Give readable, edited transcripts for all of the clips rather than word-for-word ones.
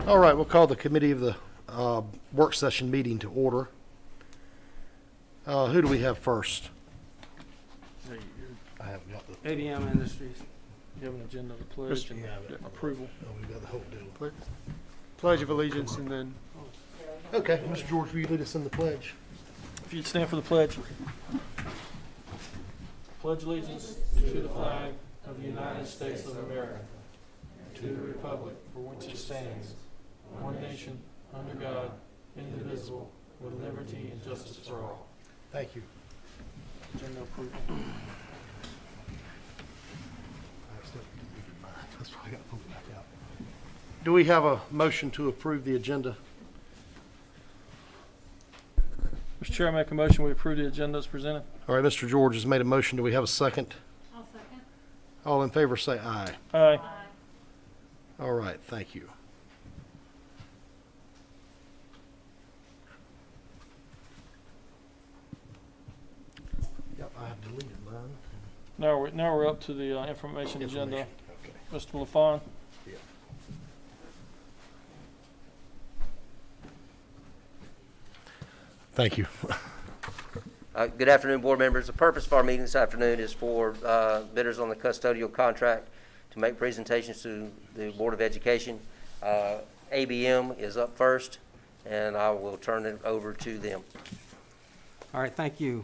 All right, we'll call the committee of the work session meeting to order. Who do we have first? I haven't got the. ABM Industries. You have an agenda to pledge and approval. Oh, we've got the whole deal. Pledge of allegiance, and then Okay, Mr. George, will you lead us in the pledge? if you'd stand for the pledge. Pledge allegiance to the flag of the United States of America, to the republic for which it stands, one nation, under God, indivisible, with liberty and justice for all. Thank you. Agenda approval. That's why I got to pull it back out. Do we have a motion to approve the agenda? Mr. Chair, I make a motion we approve the agenda as presented. All right, Mr. George has made a motion. Do we have a second? I'll second. All in favor say aye. Aye. All right, thank you. Yep, I have deleted mine. Now we're up to the information agenda. Okay. Mr. LaFawn. Thank you. Good afternoon, board members. The purpose of our meeting this afternoon is for bidders on the custodial contract to make presentations to the Board of Education. ABM is up first, and I will turn it over to them. All right, thank you.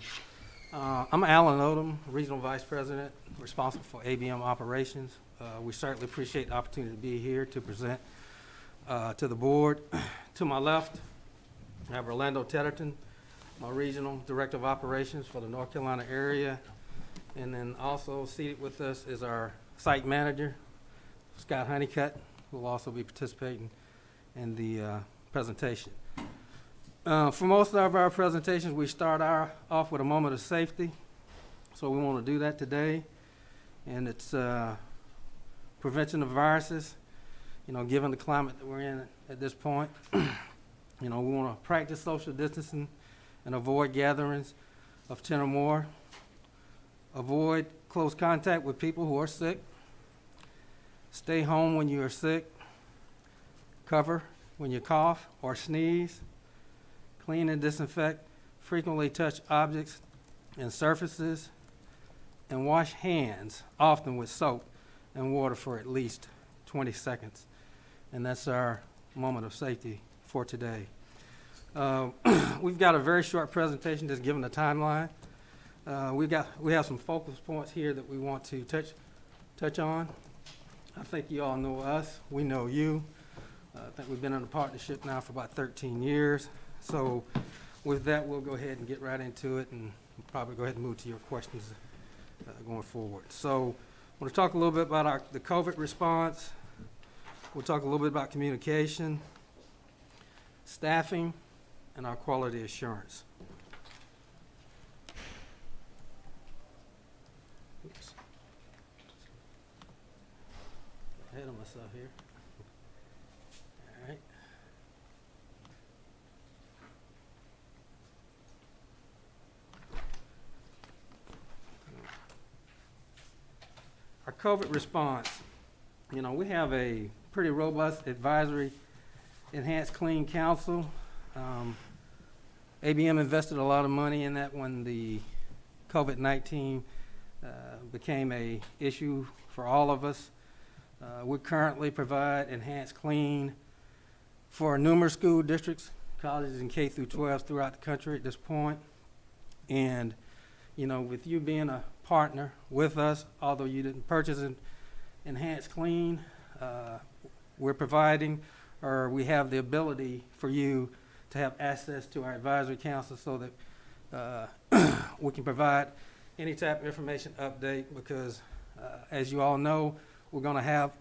I'm Alan Odom, Regional Vice President, responsible for ABM operations. We certainly appreciate the opportunity to be here to present to the board. To my left, I have Orlando Tedderton, my Regional Director of Operations for the North Carolina area. And then also seated with us is our Site Manager, Scott Honeycutt, who will also be participating in the presentation. For most of our presentations, we start off with a moment of safety. So we want to do that today. And it's prevention of viruses, given the climate that we're in at this point. We want to practice social distancing and avoid gatherings of 10 or more. Avoid close contact with people who are sick. Stay home when you are sick. Cover when you cough or sneeze. Clean and disinfect. Frequently touch objects and surfaces. And wash hands often with soap and water for at least 20 seconds. And that's our moment of safety for today. We've got a very short presentation just giving the timeline. We have some focus points here that we want to touch on. I think you all know us. We know you. I think we've been in a partnership now for about 13 years. So with that, we'll go ahead and get right into it and probably go ahead and move to your questions going forward. So I want to talk a little bit about the COVID response. We'll talk a little bit about communication, staffing, and our quality assurance. Oops. Ahead of myself here. All right. Our COVID response, we have a pretty robust advisory enhanced clean council. ABM invested a lot of money in that when the COVID-19 became a issue for all of us. We currently provide enhanced clean for numerous school districts, colleges and K through 12 throughout the country at this point. And, with you being a partner with us, although you didn't purchase an enhanced clean, we're providing, or we have the ability for you to have access to our advisory council so that we can provide any type of information update because, as you all know, we're going to have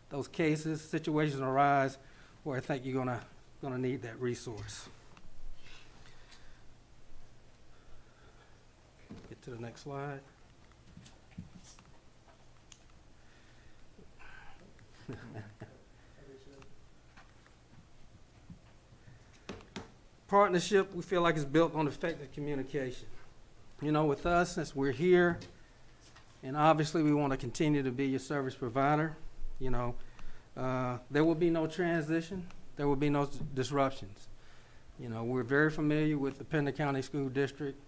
those cases, situations arise where I think you're going to need that resource. Get to the next slide. Partnership, we feel like it's built on effective communication. With us, since we're here, and obviously we want to continue to be your service provider, There will be no transition. There will be no disruptions. You know, we're very familiar with the Pender County School District,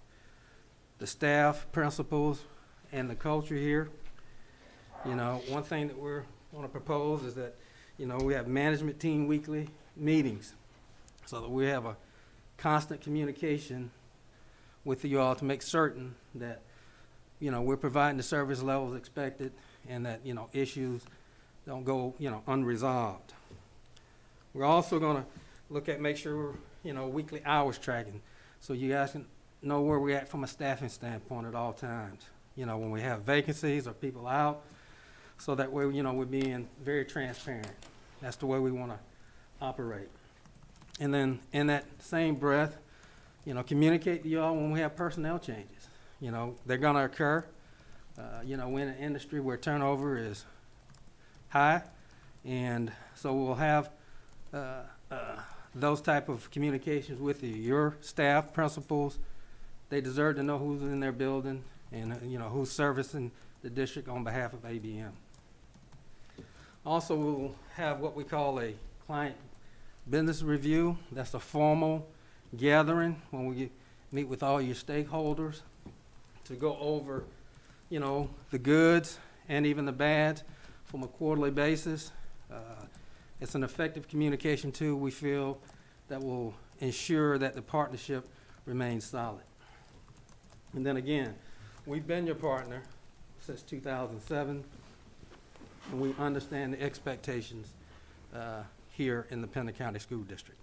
the staff, principals, and the culture here. You know, one thing that we're going to propose is that, you know, we have management team weekly meetings so that we have a constant communication with you all to make certain that, you know, we're providing the service levels expected and that, you know, issues don't go, you know, unresolved. We're also going to look at, make sure we're, you know, weekly hours tracking so you guys can know where we're at from a staffing standpoint at all times. You know, when we have vacancies or people out, so that way, you know, we're being very transparent. That's the way we want to operate. And then in that same breath, you know, communicate to y'all when we have personnel changes. You know, they're going to occur. You know, we're in an industry where turnover is high, and so we'll have those type of communications with you. Your staff, principals, they deserve to know who's in their building and, you know, who's servicing the district on behalf of ABM. Also, we'll have what we call a client business review. That's a formal gathering when we meet with all your stakeholders to go over, you know, the goods and even the bads from a quarterly basis. It's an effective communication tool, we feel, that will ensure that the partnership remains solid. And then again, we've been your partner since 2007, and we understand the expectations here in the Pender County School District.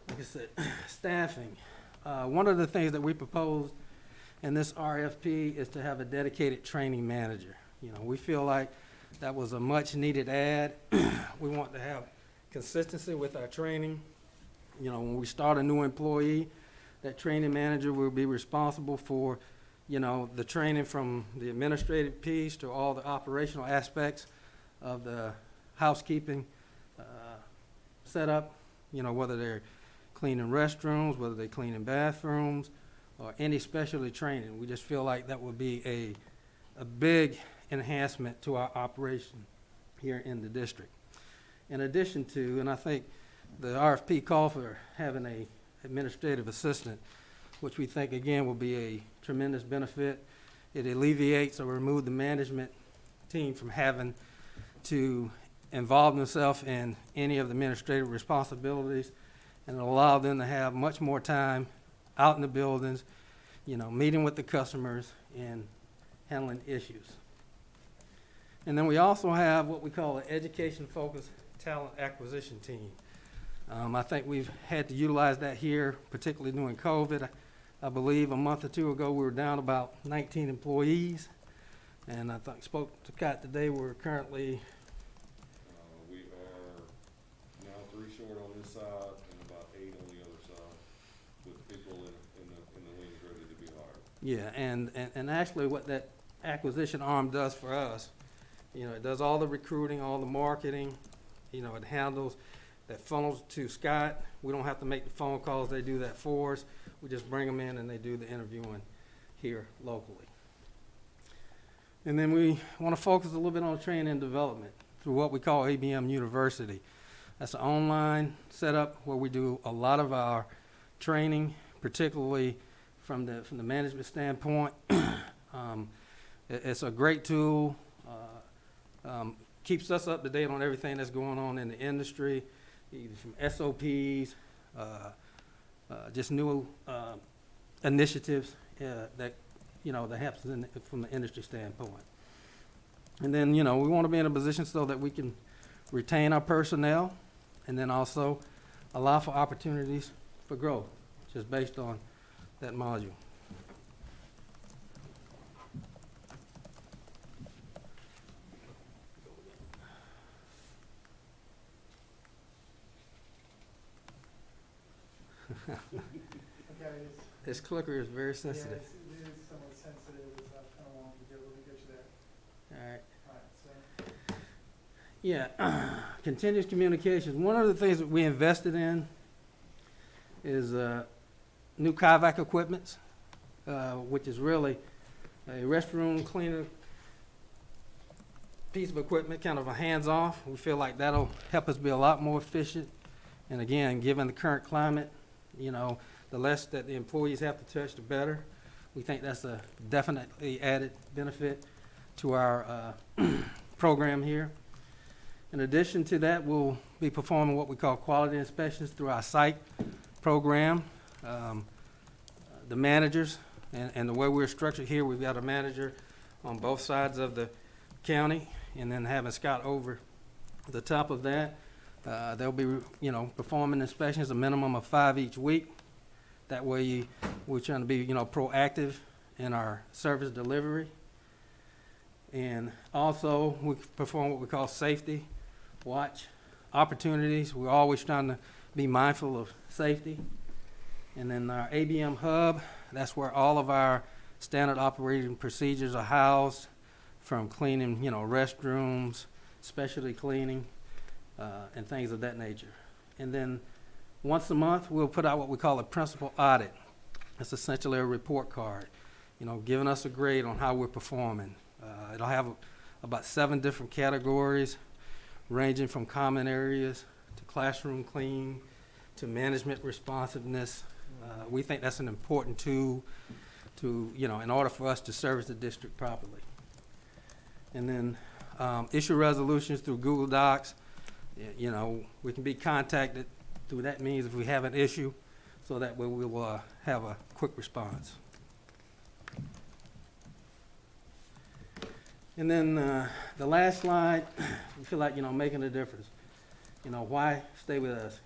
Like I said, staffing. One of the things that we proposed in this RFP is to have a dedicated training manager. You know, we feel like that was a much needed add. We want to have consistency with our training. You know, when we start a new employee, that training manager will be responsible for, you know, the training from the administrative piece to all the operational aspects of the housekeeping setup, you know, whether they're cleaning restrooms, whether they're cleaning bathrooms, or any specialty training. We just feel like that would be a big enhancement to our operation here in the district. In addition to, and I think the RFP called for having a administrative assistant, which we think again will be a tremendous benefit. It alleviates or removes the management team from having to involve themselves in any of the administrative responsibilities, and it'll allow them to have much more time out in the buildings, you know, meeting with the customers and handling issues. And then we also have what we call an education-focused talent acquisition team. I think we've had to utilize that here, particularly during COVID. I believe a month or two ago, we were down about 19 employees. And I spoke to Scott today, we're currently... we are now 3 short on this side and about 8 on the other side, with people in the wings ready to be hired. Yeah, and actually what that acquisition arm does for us, you know, it does all the recruiting, all the marketing, you know, it handles, that funnels to Scott. We don't have to make the phone calls, they do that for us. We just bring them in and they do the interviewing here locally. And then we want to focus a little bit on training and development through what we call ABM University. That's an online setup where we do a lot of our training, particularly from the management standpoint. It's a great tool, keeps us up to date on everything that's going on in the industry, either from SOPs, just new initiatives that, you know, that helps from the industry standpoint. And then, you know, we want to be in a position so that we can retain our personnel and then also allow for opportunities for growth, just based on that module. Okay, This clicker is very yeah, sensitive. it is somewhat sensitive, so I kind of wanted to get you that. All right. All right, so, Yeah, continuous communications. One of the things that we invested in is new CIVAC equipments. which is really a restroom cleaner piece of equipment, kind of a hands-off. We feel like that'll help us be a lot more efficient. And again, given the current climate, you know, the less that the employees have to touch, the better. We think that's a definitely added benefit to our program here. In addition to that, we'll be performing what we call quality inspections through our site program. The managers, and the way we're structured here, we've got a manager on both sides of the county, and then having Scott over the top of that. They'll be, you know, performing inspections, a minimum of 5 each week. That way, we're trying to be, you know, proactive in our service delivery. And also, we perform what we call safety watch opportunities. We're always trying to be mindful of safety. And then our ABM hub, that's where all of our standard operating procedures are housed, from cleaning, you know, restrooms, specialty cleaning, and things of that nature. And then once a month, we'll put out what we call a principal audit. It's essentially a report card, you know, giving us a grade on how we're performing. It'll have about 7 different categories, ranging from common areas to classroom clean to management responsiveness. We think that's an important tool to, you know, in order for us to service the district properly. And then issue resolutions through Google Docs. You know, we can be contacted through that means if we have an issue, so that way we will have a quick response. And then the last slide, we feel like, you know, making a difference. You know, why stay with us?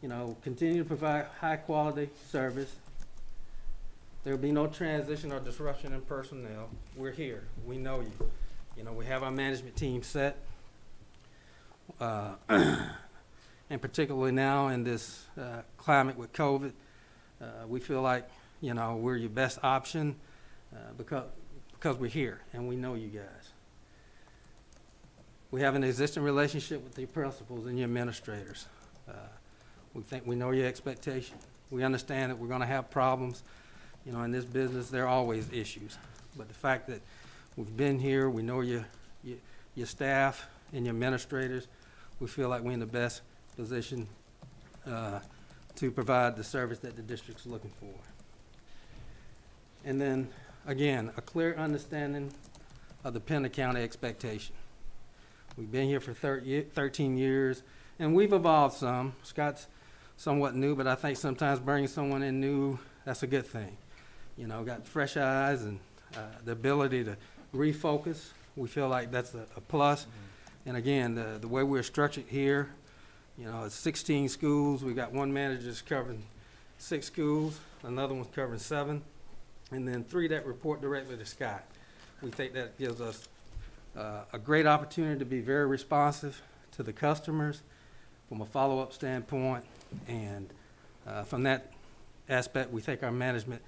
You know, continue to provide high quality service. There will be no transition or disruption in personnel. We're here. We know you. You know, we have our management team set. And particularly now in this climate with COVID, we feel like, you know, we're your best option because we're here and we know you guys. We have an existing relationship with the principals and your administrators. We think we know your expectation. We understand that we're going to have problems. You know, in this business, there are always issues. But the fact that we've been here, we know your staff and your administrators, we feel like we're in the best position to provide the service that the district's looking for. And then, again, a clear understanding of the Pender County expectation. We've been here for 13 years, and we've evolved some. Scott's somewhat new, but I think sometimes bringing someone in new, that's a good thing. You know, got fresh eyes and the ability to refocus. We feel like that's a plus. Mm-hmm. And again, the way we're structured here, you know, it's 16 schools. We got one manager that's covering 6 schools, another one's covering 7, and then 3 that report directly to Scott. We think that gives us a great opportunity to be very responsive to the customers from a follow-up standpoint. And from that aspect, we think our management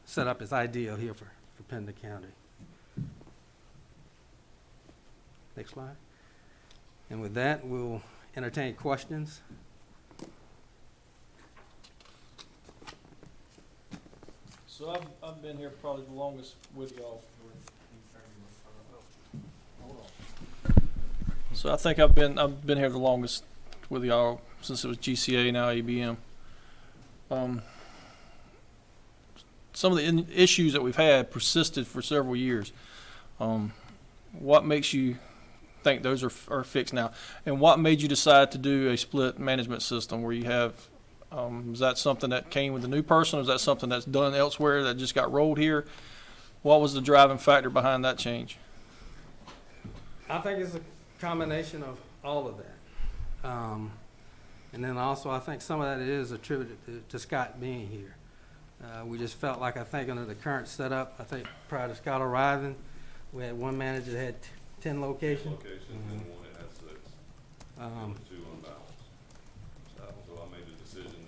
setup is ideal here for Pender County. Next slide. And with that, we'll entertain questions. So I've been here probably the longest with y'all. Hold on. So I think I've been here the longest with y'all since it was GCA, now ABM. Some of the issues that we've had persisted for several years. What makes you think those are fixed now? And what made you decide to do a split management system where you have, is that something that came with the new person? Or is that something that's done elsewhere that just got rolled here? What was the driving factor behind that change? I think it's a combination of all of that. And then also I think some of that is attributed to Scott being here. We just felt like, I think under the current setup, I think prior to Scott arriving, we had one manager that had 10 locations. 10 locations and one that had 6. It was 2 unbalanced. So I made the decision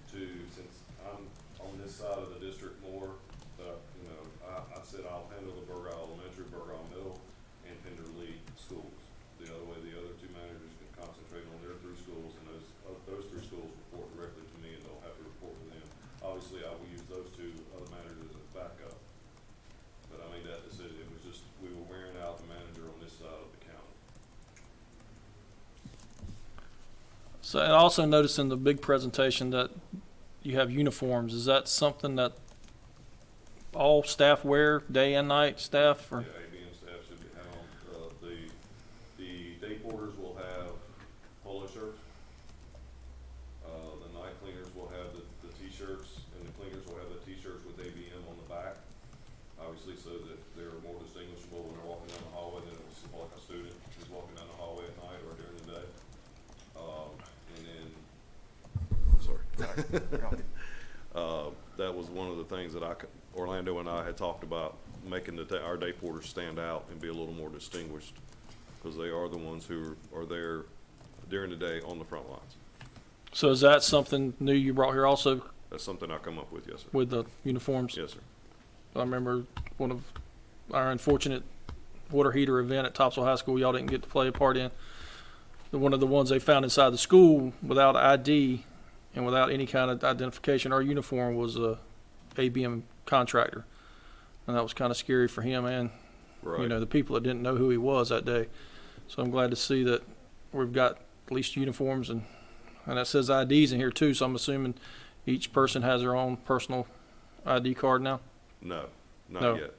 to, since I'm on this side of the district more, you know, I said I'll handle the Burger Elementary, Burger Middle, and Pender Lee schools. The other way, the other 2 managers can concentrate on their 3 schools, and those 3 schools report directly to me, and don't have to report to them. obviously I will use those two other managers as backup. But I made that decision, it was just, we were wearing out the manager on this side of the county. So, and I also noticed in the big presentation that you have uniforms. Is that something that all staff wear, day and night staff, or? Yeah, ABM staff should be have on, the day porters will have polo shirts. The night cleaners will have the t-shirts, and the cleaners will have the t-shirts with ABM on the back. Obviously, so that they're more distinguishable when they're walking down the hallway than it's like a student who's walking down the hallway at night or during the day. And then, sorry. That was one of the things that Orlando and I had talked about, making our day porters stand out and be a little more distinguished, because they are the ones who are there during the day on the front lines. So is that something new you brought here also That's something I come up with, yes, sir. with the uniforms? Yes, sir. I remember one of our unfortunate water heater event at Topsail High School, y'all didn't get to play a part in. One of the ones they found inside the school without ID and without any kind of identification, our uniform was a ABM contractor. And that was kind of scary for him and, Right. you know, the people that didn't know who he was that day. So I'm glad to see that we've got at least uniforms, and that says IDs in here too, so I'm assuming each person has their own personal ID card now? No, No. not yet.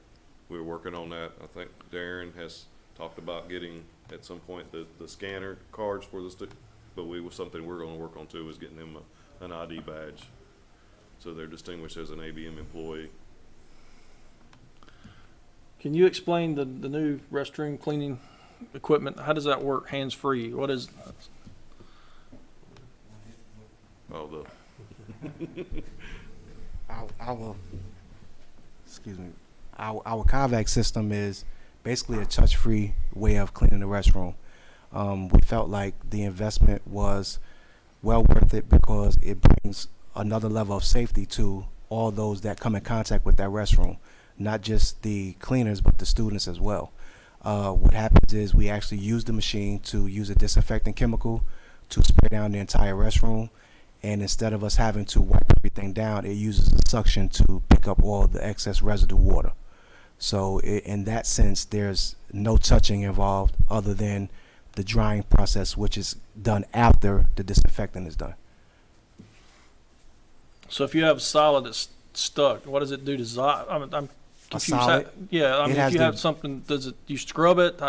We're working on that. I think Darren has talked about getting, at some point, the scanner cards for the but something we're gonna work on too, is getting them an ID badge, so they're distinguished as an ABM employee. Can you explain the new restroom cleaning equipment? How does that work, hands-free? What is, Oh, Our excuse me, our Convac system is basically a touch-free way of cleaning the restroom. We felt like the investment was well worth it because it brings another level of safety to all those that come in contact with that restroom, not just the cleaners but the students as well. What happens is we actually use the machine to use a disinfectant chemical to spray down the entire restroom. And instead of us having to wipe everything down, it uses a suction to pick up all the excess residue water. So in that sense, there's no touching involved other than the drying process, which is done after the disinfectant is done. so if you have solid that's stuck, what does it do to I'm confused. solid? Yeah, I It mean, has if you the- have something, you scrub it?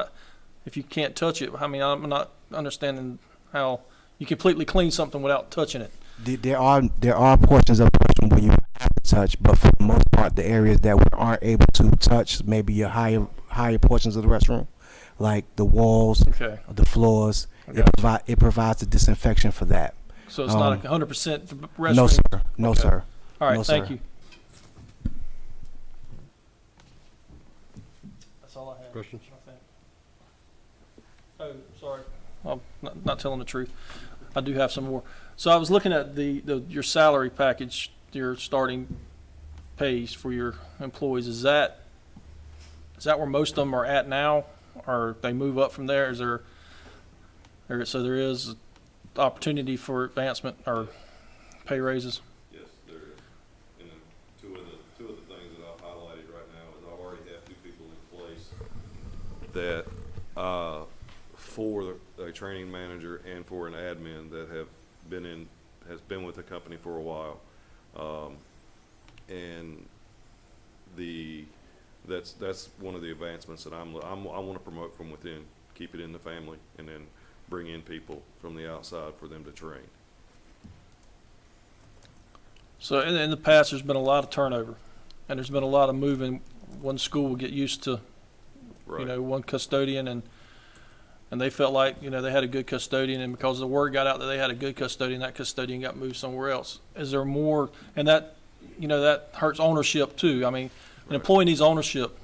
If you can't touch it, I mean, I'm not understanding how you completely clean something without touching it. There are portions of the restroom where you have to touch, but for the most part, the areas that we aren't able to touch, maybe your higher portions of the restroom, like the walls, Okay. the floors, Okay. it provides the disinfection for that. So it's not 100% restroom? No, sir. No, Okay. sir. All right, No, thank sir. you. That's all I have. Questions? I think. Oh, sorry. I'm not telling the truth. I do have some more. So I was looking at your salary package, your starting pays for your employees. Is that where most of them are at now, or they move up from there? So there is opportunity for advancement or pay raises? yes, there is. And then two of the things that I've highlighted right now is I already have 2 people in place that, for a training manager and for an admin that has been with the company for a while. And that's one of the advancements that I want to promote from within, keep it in the family, and then bring in people from the outside for them to train. So in the past, there's been a lot of turnover, and there's been a lot of moving. One school will get used to, Right. you know, one custodian, and they felt like, you know, they had a good custodian, and because the word got out that they had a good custodian, that custodian got moved somewhere else. Is there more? And that, you know, that hurts ownership too. I mean, an Right. employee needs ownership.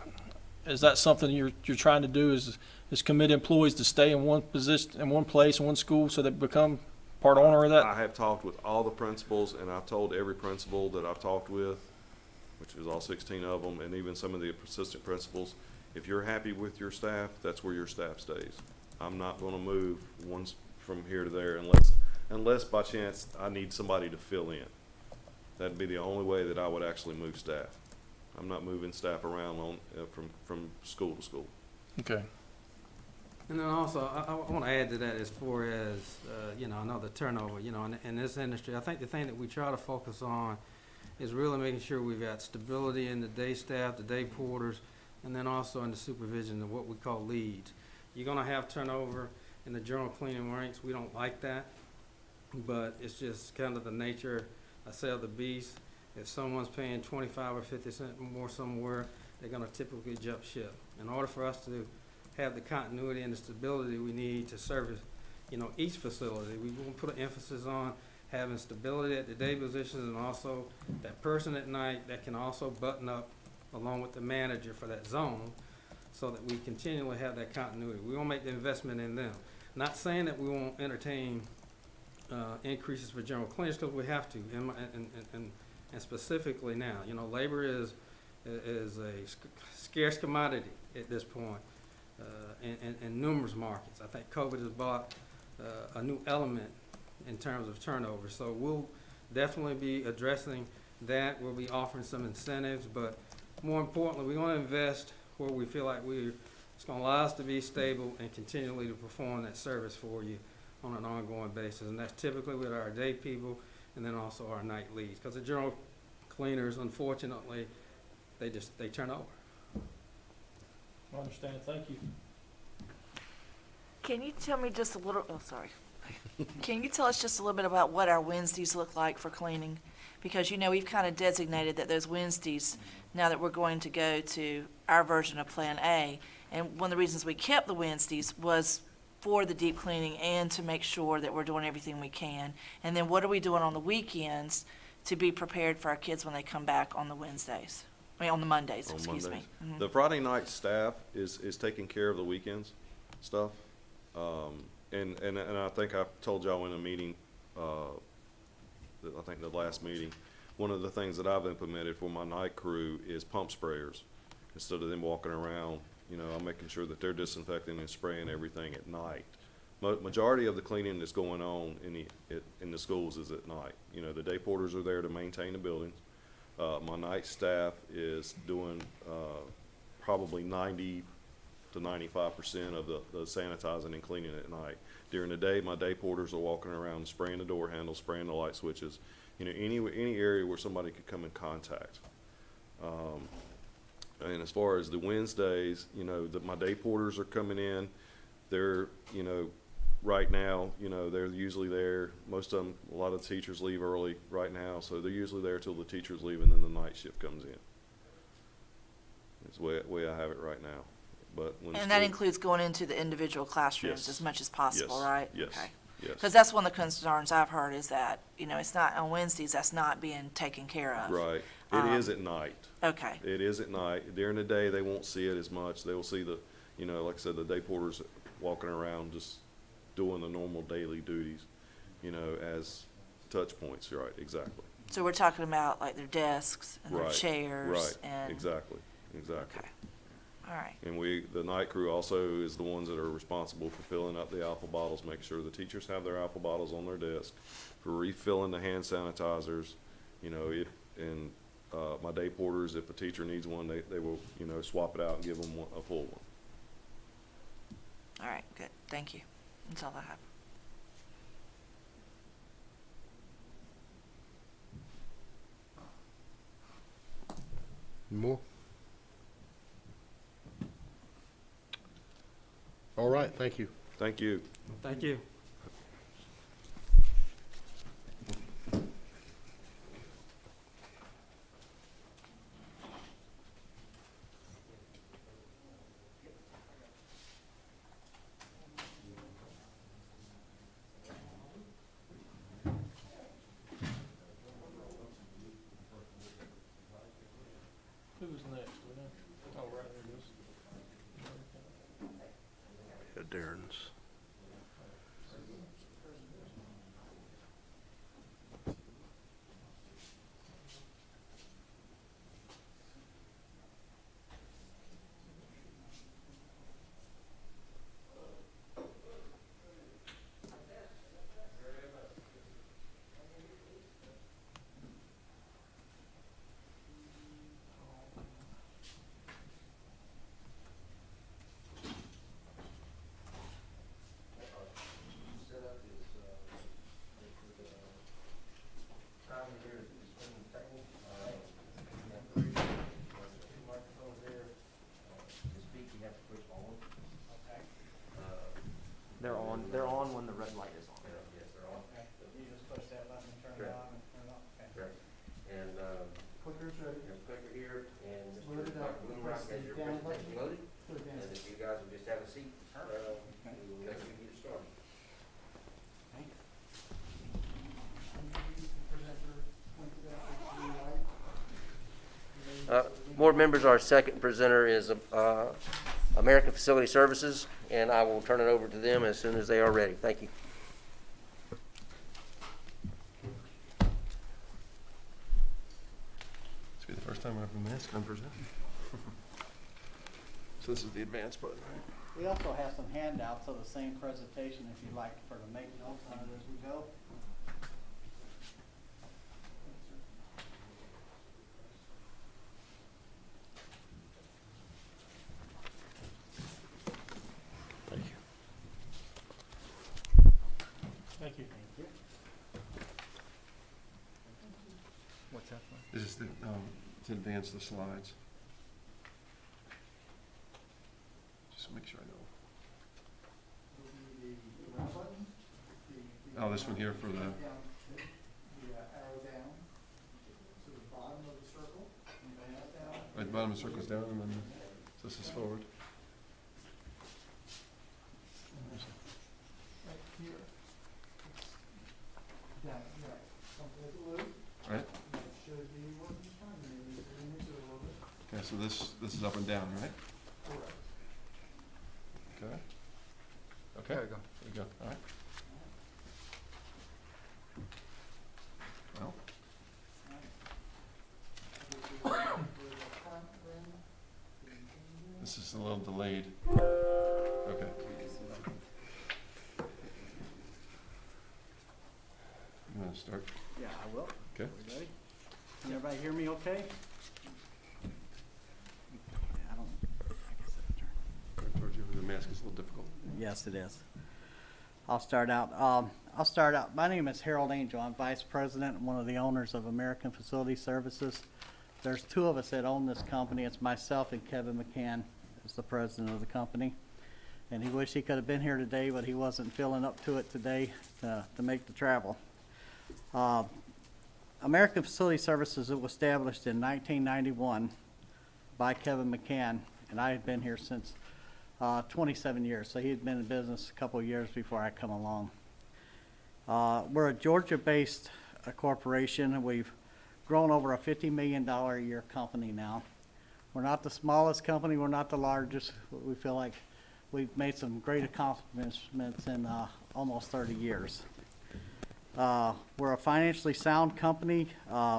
Is that something you're trying to do? Is commit employees to stay in one position, in one place, in one school, so they become part owner of that? I have talked with all the principals, and I've told every principal that I've talked with, which is all 16 of them, and even some of the assistant principals, if you're happy with your staff, that's where your staff stays. I'm not gonna move ones from here to there unless by chance I need somebody to fill in. That'd be the only way that I would actually move staff. I'm not moving staff around from school to school. Okay. And then also, I want to add to that as far as, I know the turnover, in this industry, I think the thing that we try to focus on is really making sure we've got stability in the day staff, the day porters, and then also in the supervision of what we call leads. You're going to have turnover in the general cleaning ranks. We don't like that, but it's just kind of the nature, I say, of the beast. If someone's paying 25 or 50 cents more somewhere, they're going to typically jump ship. In order for us to have the continuity and the stability we need to service, each facility, we want to put an emphasis on having stability at the day positions and also that person at night that can also button up along with the manager for that zone so that we continually have that continuity. We want to make the investment in them. Not saying that we won't entertain increases for general cleaners because we have to, and specifically now. Labor is a scarce commodity at this point in numerous markets. I think COVID has brought a new element in terms of turnover. So we'll definitely be addressing that. We'll be offering some incentives, but more importantly, we want to invest where we feel like it's going to allow us to be stable and continually to perform that service for you on an ongoing basis. And that's typically with our day people and then also our night leads. Because the general cleaners, unfortunately, they turn over. I understand. Thank you. Can you tell me just a little, Can you tell us just a little bit about what our Wednesdays look like for cleaning? Because, we've kind of designated that those Wednesdays, now that we're going to go to our version of Plan A, and one of the reasons we kept the Wednesdays was for the deep cleaning and to make sure that we're doing everything we can. And then what are we doing on the weekends to be prepared for our kids when they come back on the Wednesdays? On the Mondays, On excuse Mondays. me. Mhm. The Friday night staff is taking care of the weekends stuff. And I think I told y'all in a meeting, I think the last meeting, one of the things that I've implemented for my night crew is pump sprayers. Instead of them walking around, I'm making sure that they're disinfecting and spraying everything at night. Majority of the cleaning that's going on in the schools is at night. The day porters are there to maintain the buildings. My night staff is doing probably 90 to 95% of the sanitizing and cleaning at night. During the day, my day porters are walking around spraying the door handles, spraying the light switches, any area where somebody could come in contact. And as far as the Wednesdays, my day porters are coming in. They're, right now, they're usually there. Most of them, a lot of the teachers leave early right now, so they're usually there till the teachers leave and then the night shift comes in. It's the way I have it right now. But when And that includes going into the individual classrooms Yes. as much as possible, Yes. right? Yes. Okay. Yes. Because that's one of the concerns I've heard is that, it's not on Wednesdays, that's not being taken care of. Right. It is at night. Okay, It is at night. During the day, they won't see it as much. They will see the, like I said, the day porters walking around just doing the normal daily duties, as touch points. Right, exactly. so we're talking about like their desks and their Right, chairs Right, and. exactly. Okay, all right. And the night crew also is the ones that are responsible for filling up the alpha bottles, make sure the teachers have their alpha bottles on their desk, for refilling the hand sanitizers, my day porters, if a teacher needs one, they will, swap it out and give them a full one. All right, good, thank you. That's all I have. More? All right, thank you. Thank you. Thank you. Who's next? We know. Oh, right, there it is. Darren's. Clicker's ready. Clicker here, and Load it up. Dr. Boomerang has your Down button. presentation loaded. Put it down. And if you guys will just have a seat, we will let you get started. Board members, our second presenter is American Facility Services, and I will turn it over to them as soon as they are ready. Thank you. This will be the first time I've been asked to present. So this is the advanced button, right? We also have some handouts of the same presentation if you'd like for to make notes on it as we go. Thank you. Thank you. What's that for? This is the, to advance the slides. Just make sure I know. Oh, this one here for the, The arrow down to the bottom of the circle, and that down. right, bottom of the circle's down, and then this is forward. Right here. Down, right. Something like a loop. Right. That shows the working time, and then you zoom into it a little bit. Okay, so this is up and down, right? Correct. Okay. Okay. There you go. There you go. All right. Well, this is a little delayed. Okay. You want to start? Yeah, I will. Okay. We ready? Can everybody hear me okay? I don't, I guess that's turn. Turn towards you. The mask is a little difficult. Yes, it is. I'll start out. My name is Harold Angel. I'm Vice President and one of the owners of American Facility Services. There's two of us that own this company. It's myself and Kevin McCann is the president of the company. And he wished he could have been here today, but he wasn't feeling up to it today to make the travel. American Facility Services was established in 1991 by Kevin McCann, and I had been here since 27 years, so he had been in business a couple of years before I come along. We're a Georgia-based corporation. We've grown over a $50 million a year company now. We're not the smallest company. We're not the largest. We feel like we've made some great accomplishments in almost 30 years. We're a financially sound company.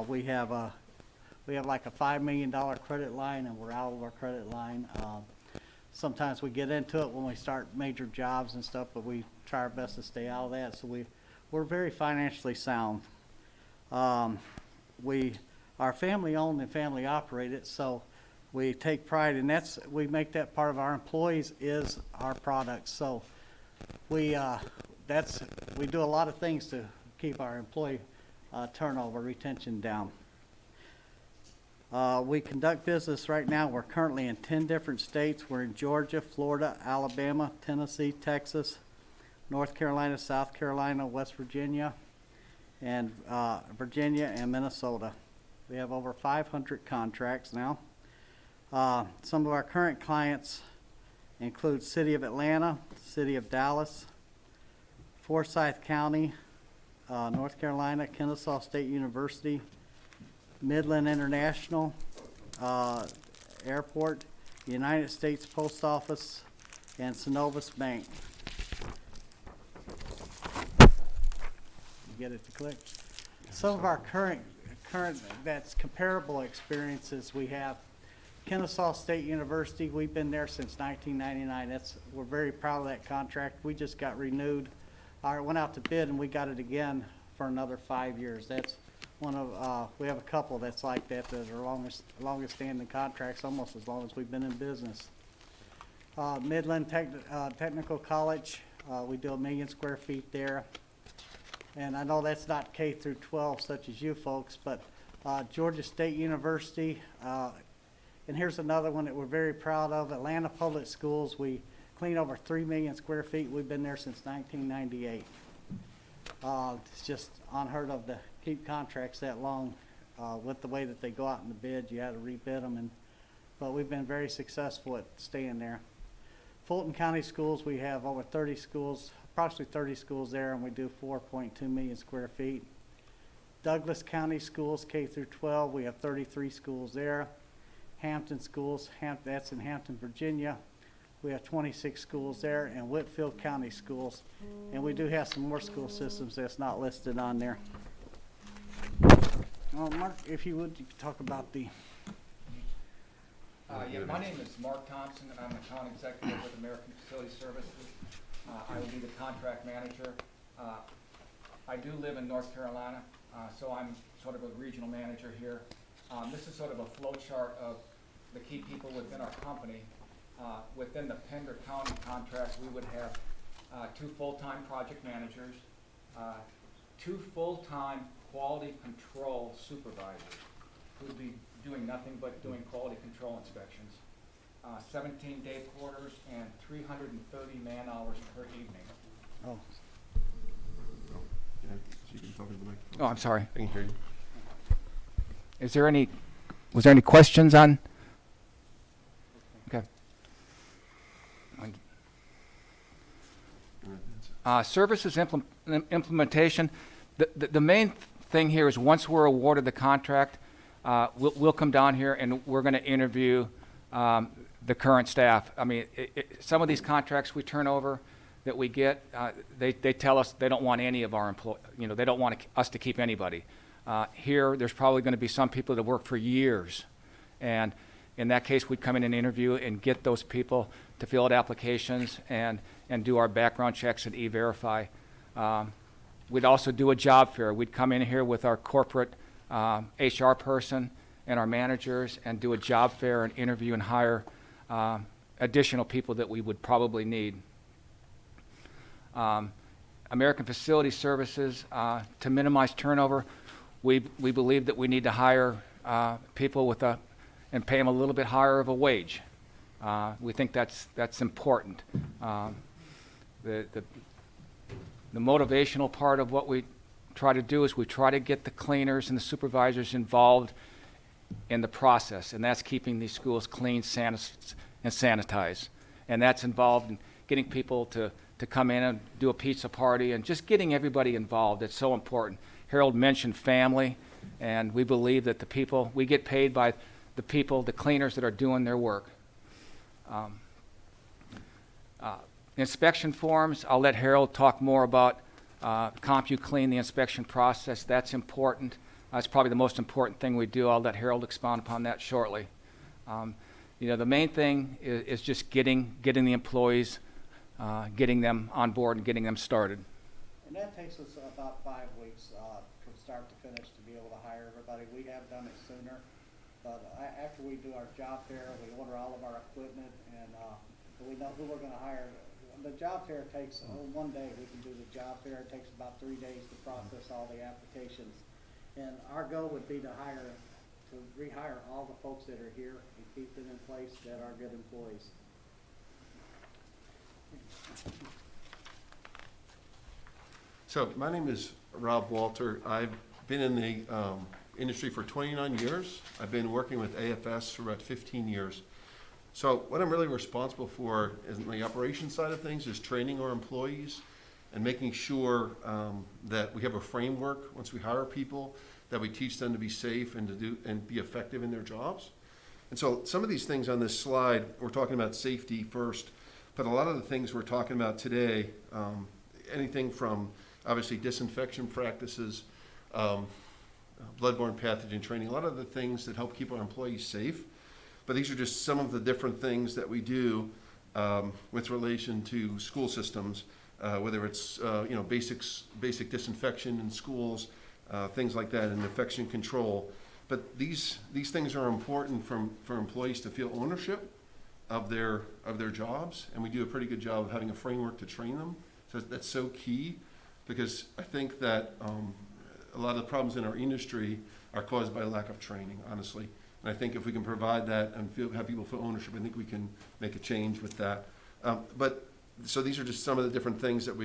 We have like a $5 million credit line, and we're out of our credit line. Sometimes we get into it when we start major jobs and stuff, but we try our best to stay out of that. So we're very financially sound. We are family owned and family operated, so we take pride, and we make that part of our employees is our products. So we do a lot of things to keep our employee turnover retention down. We conduct business right now. We're currently in 10 different states. We're in Georgia, Florida, Alabama, Tennessee, Texas, North Carolina, South Carolina, West Virginia, and Minnesota. We have over 500 contracts now. Some of our current clients include City of Atlanta, City of Dallas, Forsyth County, North Carolina, Kennesaw State University, Midland International Airport, United States Post Office, and Synovus Bank. You get it to click? Some of our current that's comparable experiences we have. Kennesaw State University, we've been there since 1999. We're very proud of that contract. We just got renewed. It went out to bid and we got it again for another 5 years. That's one of, we have a couple that's like that are longest standing contracts, almost as long as we've been in business. Midland Technical College, we do 1 million square feet there. And I know that's not K through 12 such as you folks, but Georgia State University, and here's another one that we're very proud of, Atlanta Public Schools. We clean over 3 million square feet. We've been there since 1998. It's just unheard of to keep contracts that long With the way that they go out in the bid, you had to rebid them, but we've been very successful at staying there. Fulton County Schools, we have over 30 schools, approximately 30 schools there, and we do 4.2 million square feet. Douglas County Schools, K through 12, we have 33 schools there. Hampton Schools, that's in Hampton, Virginia. We have 26 schools there, and Whitfield County Schools. And we do have some more school systems that's not listed on there. Mark, if you would, you could talk about the... Yeah, my name is Mark Thompson, and I'm an account executive with American Facility Services. I will be the contract manager. I do live in North Carolina, so I'm sort of a regional manager here. This is sort of a flow chart of the key people within our company. Within the Pender County contract, we would have 2 full-time project managers, 2 full-time quality control supervisors who would be doing nothing but doing quality control inspections, 17 day quarters, and 330 man hours per evening. Oh, Oh, I'm sorry. I can hear you. Was there any questions on? Okay. Services implementation. The main thing here is once we're awarded the contract, we'll come down here and we're going to interview the current staff. I mean, some of these contracts we turn over that we get, they tell us they don't want any of our employees. You know, they don't want us to keep anybody. Here, there's probably going to be some people that work for years, and in that case, we'd come in and interview and get those people to fill out applications and do our background checks and e-verify. We'd also do a job fair. We'd come in here with our corporate HR person and our managers and do a job fair and interview and hire additional people that we would probably need. American Facility Services, to minimize turnover, we believe that we need to hire people with and pay them a little bit higher of a wage. We think that's important. The motivational part of what we try to do is we try to get the cleaners and the supervisors involved in the process, and that's keeping these schools clean, and sanitized. And that's involved in getting people to come in and do a pizza party and just getting everybody involved. It's so important. Harold mentioned family, and we believe that we get paid by the people, the cleaners that are doing their work. Inspection forms, I'll let Harold talk more about CompuClean, the inspection process. That's important. That's probably the most important thing we do. I'll let Harold expound upon that shortly. You know, the main thing is just getting the employees, getting them on board and getting them started. and that takes us about 5 weeks from start to finish to be able to hire everybody. We have done it sooner, but after we do our job fair, we order all of our equipment, and we know who we're going to hire. The job fair takes 1 day. We can do the job fair. It takes about 3 days to process all the applications. And our goal would be to rehire all the folks that are here and keep them in place that are good employees. So my name is Rob Walter. I've been in the industry for 29 years. I've been working with AFS for about 15 years. So what I'm really responsible for is the operations side of things is training our employees and making sure that we have a framework once we hire people, that we teach them to be safe and be effective in their jobs. And so some of these things on this slide, we're talking about safety first, but a lot of the things we're talking about today, anything from obviously disinfection practices, bloodborne pathogen training, a lot of the things that help keep our employees safe. But these are just some of the different things that we do with relation to school systems, whether it's basic disinfection in schools, things like that, and infection control. But these things are important for employees to feel ownership of their jobs, and we do a pretty good job of having a framework to train them. So that's so key, because I think that a lot of the problems in our industry are caused by lack of training, honestly. And I think if we can provide that and have people feel ownership, I think we can make a change with that. So these are just some of the different things that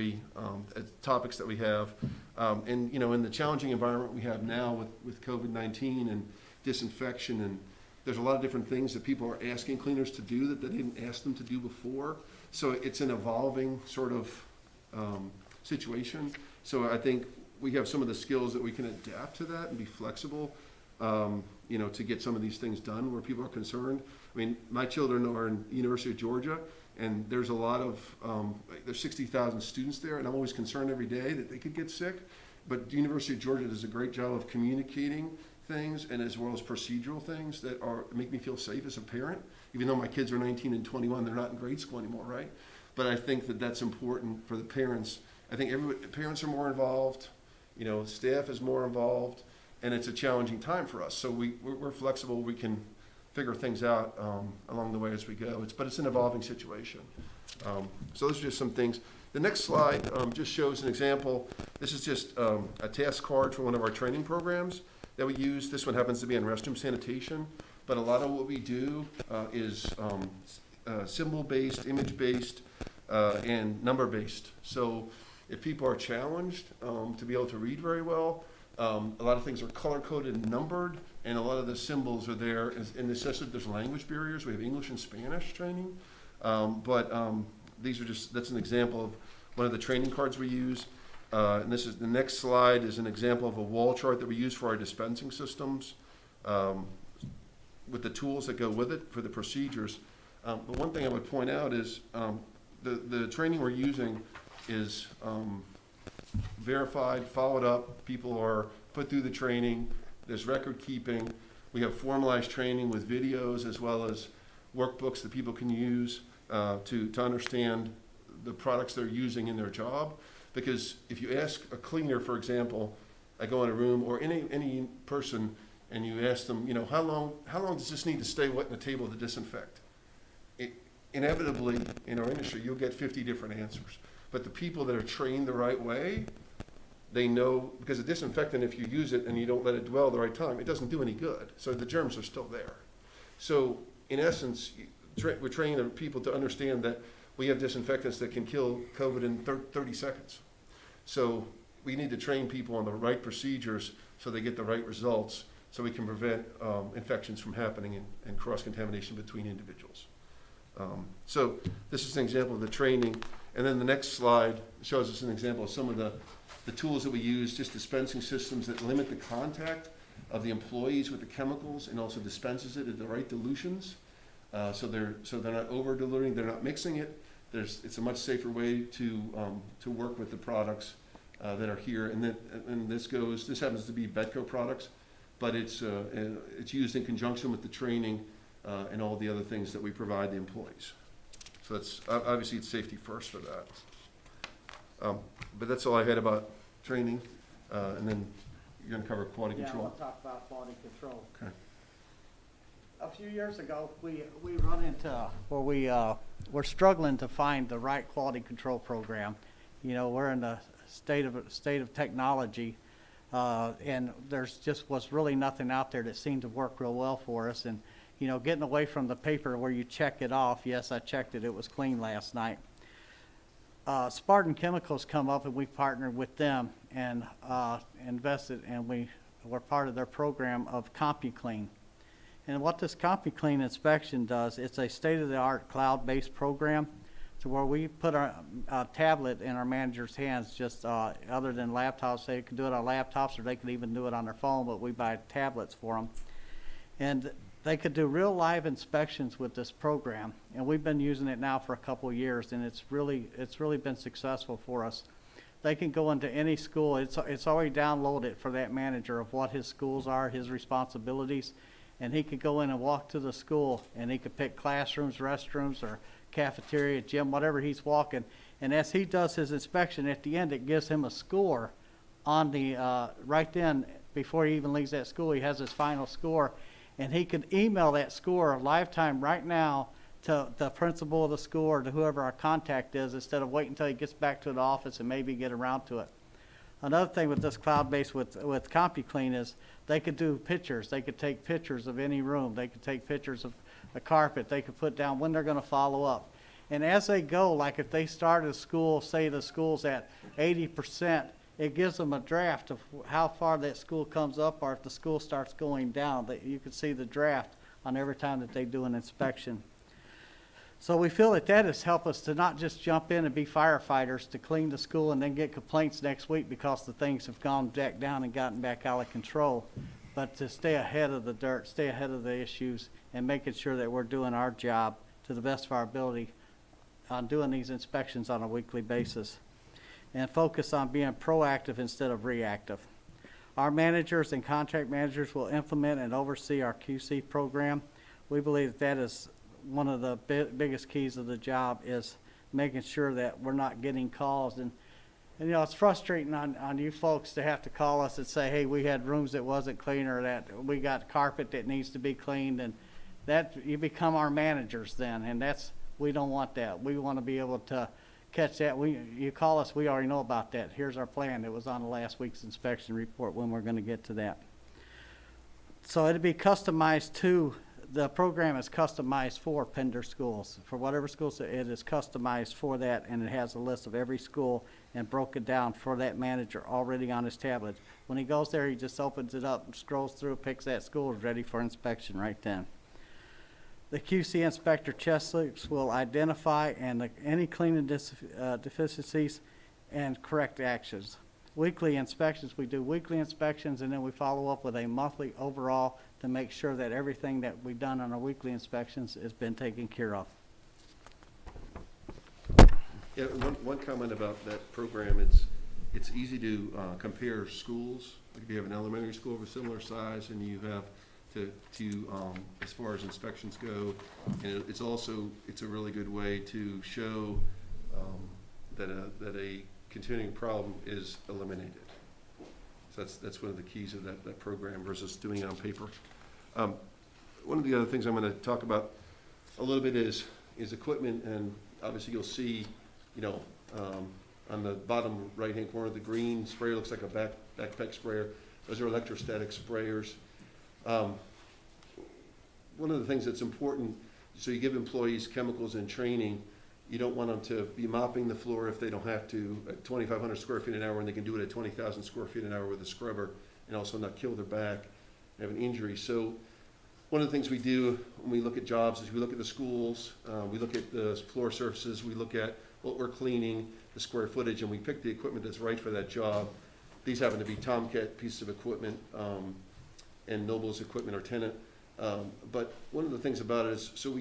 topics that we have. And, you know, in the challenging environment we have now with COVID-19 and disinfection, and there's a lot of different things that people are asking cleaners to do that they didn't ask them to do before. So it's an evolving sort of situation. So I think we have some of the skills that we can adapt to that and be flexible, you know, to get some of these things done where people are concerned. I mean, my children are in the University of Georgia, and there's a lot of, there's 60,000 students there, and I'm always concerned every day that they could get sick. But the University of Georgia does a great job of communicating things, and as well as procedural things that make me feel safe as a parent. Even though my kids are 19 and 21, they're not in grade school anymore, right? But I think that that's important for the parents. I think parents are more involved, you know, staff is more involved, and it's a challenging time for us. So we're flexible. We can figure things out along the way as we go. But it's an evolving situation. So those are just some things. The next slide just shows an example. This is just a task card for one of our training programs that we use. This one happens to be on restroom sanitation, but a lot of what we do is symbol-based, image-based, and number-based. So if people are challenged to be able to read very well, a lot of things are color-coded and numbered, and a lot of the symbols are there. And especially if there's language barriers, we have English and Spanish training. These are just, that's an example of one of the training cards we use. And this is, the next slide is an example of a wall chart that we use for our dispensing systems with the tools that go with it for the procedures. But one thing I would point out is the training we're using is verified, followed up. People are put through the training. There's record keeping. We have formalized training with videos as well as workbooks that people can use to understand the products they're using in their job. Because if you ask a cleaner, for example, I go in a room, or any person, and you ask them, you know, how long does this need to stay wet in the table to disinfect? Inevitably, in our industry, you'll get 50 different answers. But the people that are trained the right way, they know, because a disinfectant, if you use it and you don't let it dwell the right time, it doesn't do any good. So the germs are still there. So in essence, we're training the people to understand that we have disinfectants that can kill COVID in 30 seconds. So we need to train people on the right procedures so they get the right results, so we can prevent infections from happening and cross-contamination between individuals. So this is an example of the training. And then the next slide shows us an example of some of the tools that we use, just dispensing systems that limit the contact of the employees with the chemicals and also dispenses it at the right dilutions. So they're not over diluting, they're not mixing it. It's a much safer way to work with the products that are here. And this happens to be Bedco products, but it's used in conjunction with the training and all the other things that we provide the employees. So that's obviously it's safety first for that. But that's all I had about training, and then you're going to cover quality Yeah, control. we'll talk about quality control. Okay. A few years ago, we run into where we're struggling to find the right quality control program. You know, we're in the state of technology, and there's just was really nothing out there that seemed to work real well for us. And you know, getting away from the paper where you check it off. Yes, I checked it. It was clean last night. Spartan Chemicals come up, and we partnered with them and invested, and we're part of their program of CompuClean. And what this CompuClean inspection does, it's a state-of-the-art cloud-based program to where we put our tablet in our manager's hands, just other than laptops. They can do it on laptops, or they can even do it on their phone, but we buy tablets for them. And they could do real live inspections with this program, and we've been using it now for a couple of years, and it's really been successful for us. They can go into any school. It's already downloaded for that manager of what his schools are, his responsibilities, and he could go in and walk to the school, and he could pick classrooms, restrooms, or cafeteria, gym, whatever he's walking. And as he does his inspection, at the end, it gives him a score on the right then before he even leaves that school. He has his final score. And he can email that score lifetime right now to the principal of the school or to whoever our contact is, instead of waiting until he gets back to the office and maybe get around to it. Another thing with this cloud-based with CompuClean is they could do pictures. They could take pictures of any room. They could take pictures of a carpet. They could put down when they're going to follow up. And as they go, like if they start a school, say the school's at 80%, it gives them a draft of how far that school comes up, or if the school starts going down, that you can see the draft on every time that they do an inspection. So we feel that that has helped us to not just jump in and be firefighters to clean the school and then get complaints next week because the things have gone back down and gotten back out of control, but to stay ahead of the dirt, stay ahead of the issues, and making sure that we're doing our job to the best of our ability on doing these inspections on a weekly basis, and focus on being proactive instead of reactive. Our managers and contract managers will implement and oversee our QC program. We believe that that is one of the biggest keys of the job, is making sure that we're not getting calls. And you know, it's frustrating on you folks to have to call us and say, hey, we had rooms that wasn't clean, or that we got carpet that needs to be cleaned, and that you become our managers then, and we don't want that. We want to be able to catch that. You call us, we already know about that. Here's our plan. It was on the last week's inspection report when we're going to get to that. So it'd be customized to, the program is customized for Pender schools. For whatever schools, it is customized for that, and it has a list of every school and broken down for that manager already on his tablet. When he goes there, he just opens it up and scrolls through, picks that school, is ready for inspection right then. The QC inspector checklists will identify any cleaning deficiencies and correct actions. Weekly inspections, we do weekly inspections, and then we follow up with a monthly overall to make sure that everything that we've done on our weekly inspections has been taken care of. Yeah, one comment about that program, it's easy to compare schools. Like if you have an elementary school of a similar size and you have to as far as inspections go, and it's a really good way to show that a continuing problem is eliminated. So that's one of the keys of that program versus doing it on paper. One of the other things I'm going to talk about a little bit is equipment, and obviously you'll see, on the bottom right-hand corner, the green sprayer looks like a backpack sprayer. Those are electrostatic sprayers. One of the things that's important, so you give employees chemicals and training, you don't want them to be mopping the floor if they don't have to at 2,500 square feet an hour, and they can do it at 20,000 square feet an hour with a scrubber, and also not kill their back and have an injury. So one of the things we do when we look at jobs is we look at the schools, we look at the floor surfaces, we look at what we're cleaning, the square footage, and we pick the equipment that's right for that job. These happen to be Tomcat pieces of equipment, and Noble's equipment or Tenant. But one of the things about it is, so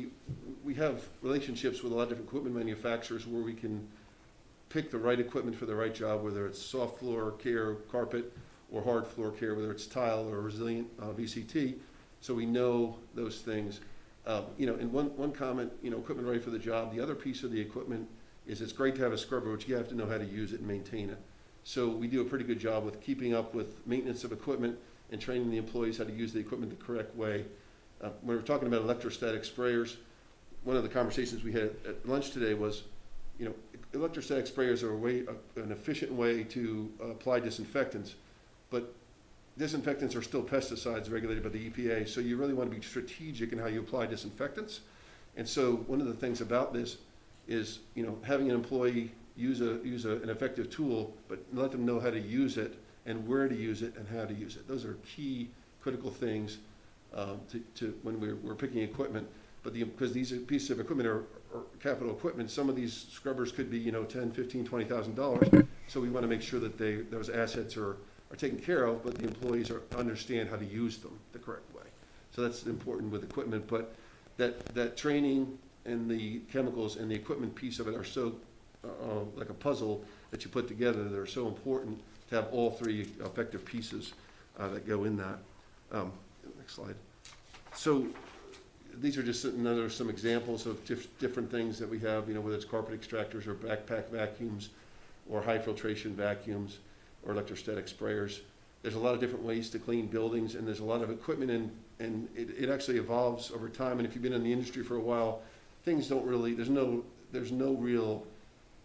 we have relationships with a lot of different equipment manufacturers where we can pick the right equipment for the right job, whether it's soft floor care, carpet, or hard floor care, whether it's tile or resilient VCT. So we know those things. And one comment, equipment ready for the job. The other piece of the equipment is it's great to have a scrubber, but you have to know how to use it and maintain it. So we do a pretty good job with keeping up with maintenance of equipment and training the employees how to use the equipment the correct way. When we're talking about electrostatic sprayers, one of the conversations we had at lunch today was, electrostatic sprayers are an efficient way to apply disinfectants, but disinfectants are still pesticides regulated by the EPA, so you really want to be strategic in how you apply disinfectants. And so one of the things about this is, having an employee use an effective tool, but let them know how to use it and where to use it and how to use it. Those are key critical things to when we're picking equipment. But because these pieces of equipment are capital equipment, some of these scrubbers could be $10,000, $15,000, $20,000. So we want to make sure that those assets are taken care of, but the employees understand how to use them the correct way. So that's important with equipment. But that training and the chemicals and the equipment piece of it are so like a puzzle that you put together. They're so important to have all three effective pieces that go in that. Next slide. So these are just some examples of different things that we have, whether it's carpet extractors or backpack vacuums or high filtration vacuums or electrostatic sprayers. There's a lot of different ways to clean buildings, and there's a lot of equipment, and it actually evolves over time. And if you've been in the industry for a while, things don't really, there's no real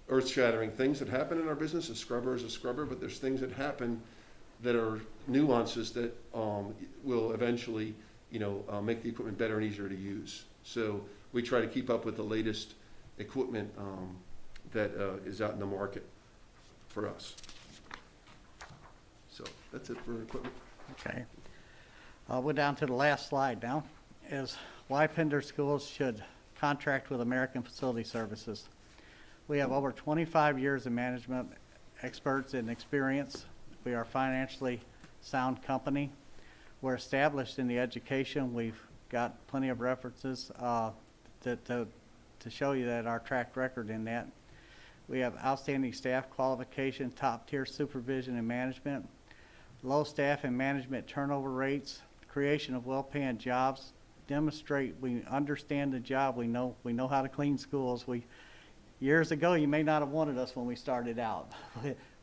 earth-shattering things that happen in our business. A scrubber is a scrubber, but there's things that happen that are nuances that will eventually, make the equipment better and easier to use. So we try to keep up with the latest equipment that is out in the market for us. That's it for equipment. Okay. We're down to the last slide now, is why Pender Schools should contract with American Facility Services. We have over 25 years of management experts and experience. We are a financially sound company. We're established in the education. We've got plenty of references to show you that our track record in that. We have outstanding staff qualification, top-tier supervision and management, low staff and management turnover rates, creation of well-paying jobs, demonstrate we understand the job, we know how to clean schools. Years ago, you may not have wanted us when we started out,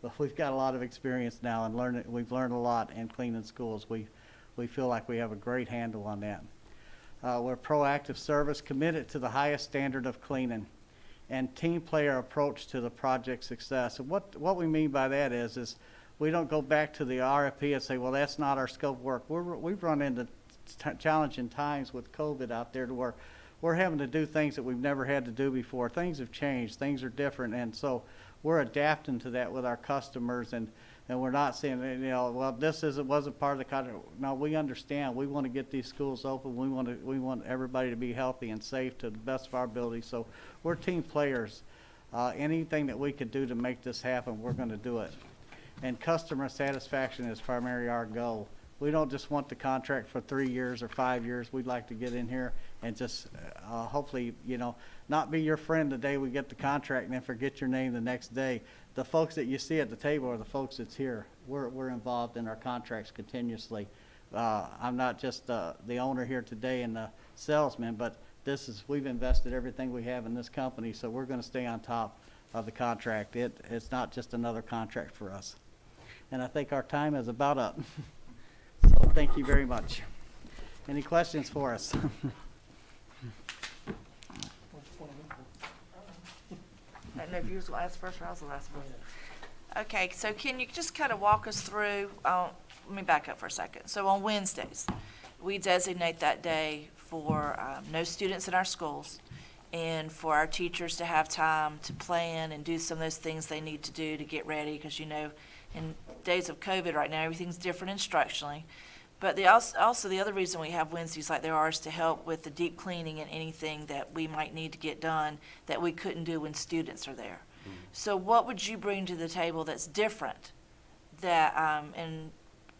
but we've got a lot of experience now and we've learned a lot in cleaning schools. We feel like we have a great handle on that. We're proactive service, committed to the highest standard of cleaning, and team player approach to the project success. And what we mean by that is we don't go back to the RFP and say, well, that's not our scope of work. We've run into challenging times with COVID out there to where we're having to do things that we've never had to do before. Things have changed, things are different, and so we're adapting to that with our customers, and we're not saying, well, this wasn't part of the contract. No, we understand. We want to get these schools open. We want everybody to be healthy and safe to the best of our ability. So we're team players. Anything that we could do to make this happen, we're going to do it. And customer satisfaction is primarily our goal. We don't just want the contract for 3 years or 5 years. We'd like to get in here and just hopefully, not be your friend the day we get the contract and then forget your name the next day. The folks that you see at the table are the folks that's here. We're involved in our contracts continuously. I'm not just the owner here today and the salesman, but we've invested everything we have in this company, so we're going to stay on top of the contract. It's not just another contract for us. And I think our time is about up. So thank you very much. Any questions for us? I don't know if you was the last first or I was the last one. Okay, so can you just kind of walk us through, let me back up for a second. So on Wednesdays, we designate that day for no students in our schools and for our teachers to have time to plan and do some of those things they need to do to get ready, because in days of COVID right now, everything's different instructionally. But also the other reason we have Wednesdays like there are is to help with the deep cleaning and anything that we might need to get done that we couldn't do when students are there. So what would you bring to the table that's different that, and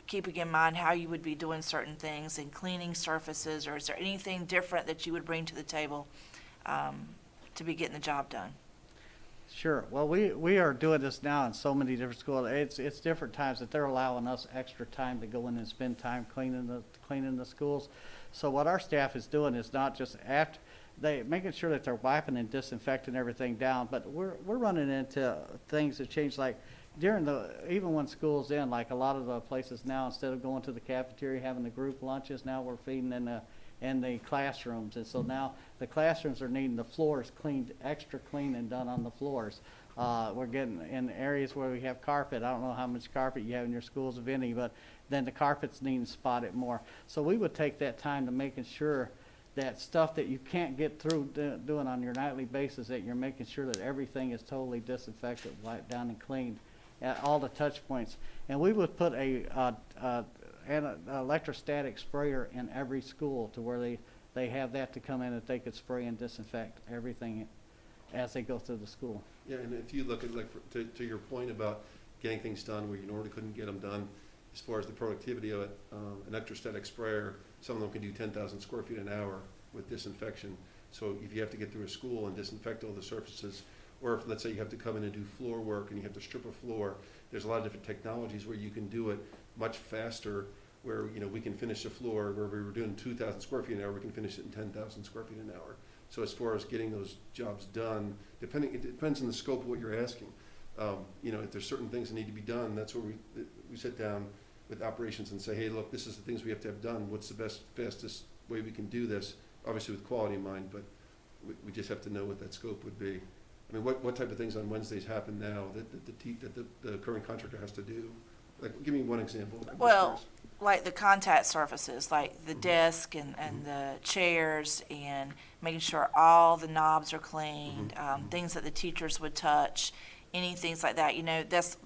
keeping in mind how you would be doing certain things and cleaning surfaces, or is there anything different that you would bring to the table to be getting the job done? Sure. Well, we are doing this now in so many different schools. It's different times that they're allowing us extra time to go in and spend time cleaning the schools. So what our staff is doing is not just making sure that they're wiping and disinfecting everything down, but we're running into things that change, like even when school's in, like a lot of the places now, instead of going to the cafeteria having the group lunches, now we're feeding in the classrooms. And so now the classrooms are needing the floors cleaned, extra clean and done on the floors. We're getting in areas where we have carpet. I don't know how much carpet you have in your schools, if any, but then the carpets need spotted more. So we would take that time to making sure that stuff that you can't get through doing on your nightly basis, that you're making sure that everything is totally disinfected, wiped down and cleaned at all the touch points. And we would put an electrostatic sprayer in every school to where they have that to come in, that they could spray and disinfect everything as they go through the school. Yeah, and if you look at, to your point about getting things done where you normally couldn't get them done, as far as the productivity of it, an electrostatic sprayer, some of them can do 10,000 square feet an hour with disinfection. So if you have to get through a school and disinfect all the surfaces, or if, let's say, you have to come in and do floor work and you have to strip a floor, there's a lot of different technologies where you can do it much faster, where we can finish a floor where we were doing 2,000 square feet an hour, we can finish it in 10,000 square feet an hour. So as far as getting those jobs done, it depends on the scope of what you're asking. If there's certain things that need to be done, that's where we sit down with operations and say, hey, look, this is the things we have to have done. What's the best, fastest way we can do this? Obviously with quality in mind, but we just have to know what that scope would be. I mean, what type of things on Wednesdays happen now that the current contractor has to do? Like, give me one example. Well, like the contact surfaces, like the desk and the chairs, and making sure all the knobs are cleaned, things that the teachers would touch, any things like that, you know, that's,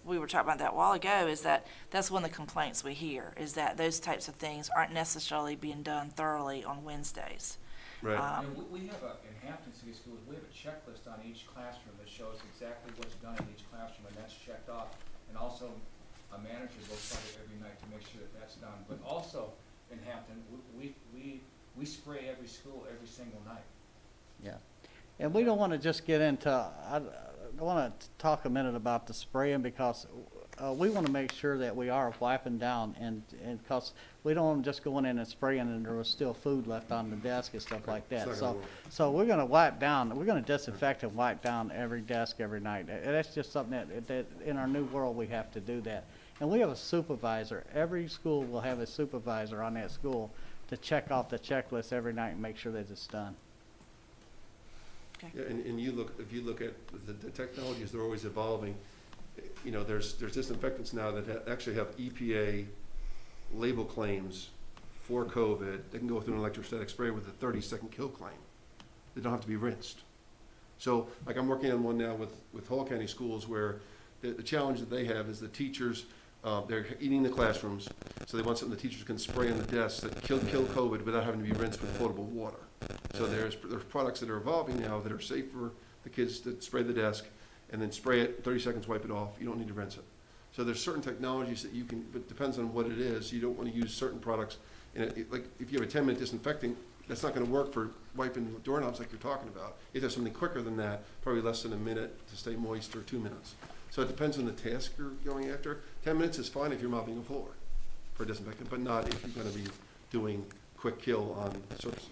we were talking about that a while ago, is that that's one of the complaints we hear, is that those types of things aren't necessarily being done thoroughly on Wednesdays. Right. And we have in Hampton City Schools, we have a checklist on each classroom that shows exactly what's done in each classroom, and that's checked off. And also, a manager goes by it every night to make sure that that's done. But also, in Hampton, we spray every school every single night. Yeah. And we don't want to just get into, I want to talk a minute about the spraying, because we want to make sure that we are wiping down, and because we don't want to just going in and spraying and there was still food left on the desk and stuff like that. It's not gonna So we're going to wipe down, we're going to disinfect and wipe down every desk every night. And that's just something that in our new world, we have to do that. And we have a supervisor. Every school will have a supervisor on that school to check off the checklist every night and make sure that it's done. Yeah, and if you look at the technologies, they're always evolving. You know, there's disinfectants now that actually have EPA label claims for COVID. They can go through an electrostatic spray with a 30-second kill claim. They don't have to be rinsed. So, like, I'm working on one now with Hall County schools where the challenge that they have is the teachers, they're eating the classrooms, so they want something the teachers can spray on the desks that kill COVID without having to be rinsed with potable water. So there's products that are evolving now that are safe for the kids to spray the desk and then spray it, 30 seconds, wipe it off. You don't need to rinse it. So there's certain technologies that you can, but it depends on what it is. You don't want to use certain products. And like if you have a 10-minute disinfecting, that's not going to work for wiping doorknobs like you're talking about. If there's something quicker than that, probably less than a minute to stay moist, or 2 minutes. So it depends on the task you're going after. 10 minutes is fine if you're mopping a floor for disinfectant, but not if you're going to be doing quick kill on surfaces.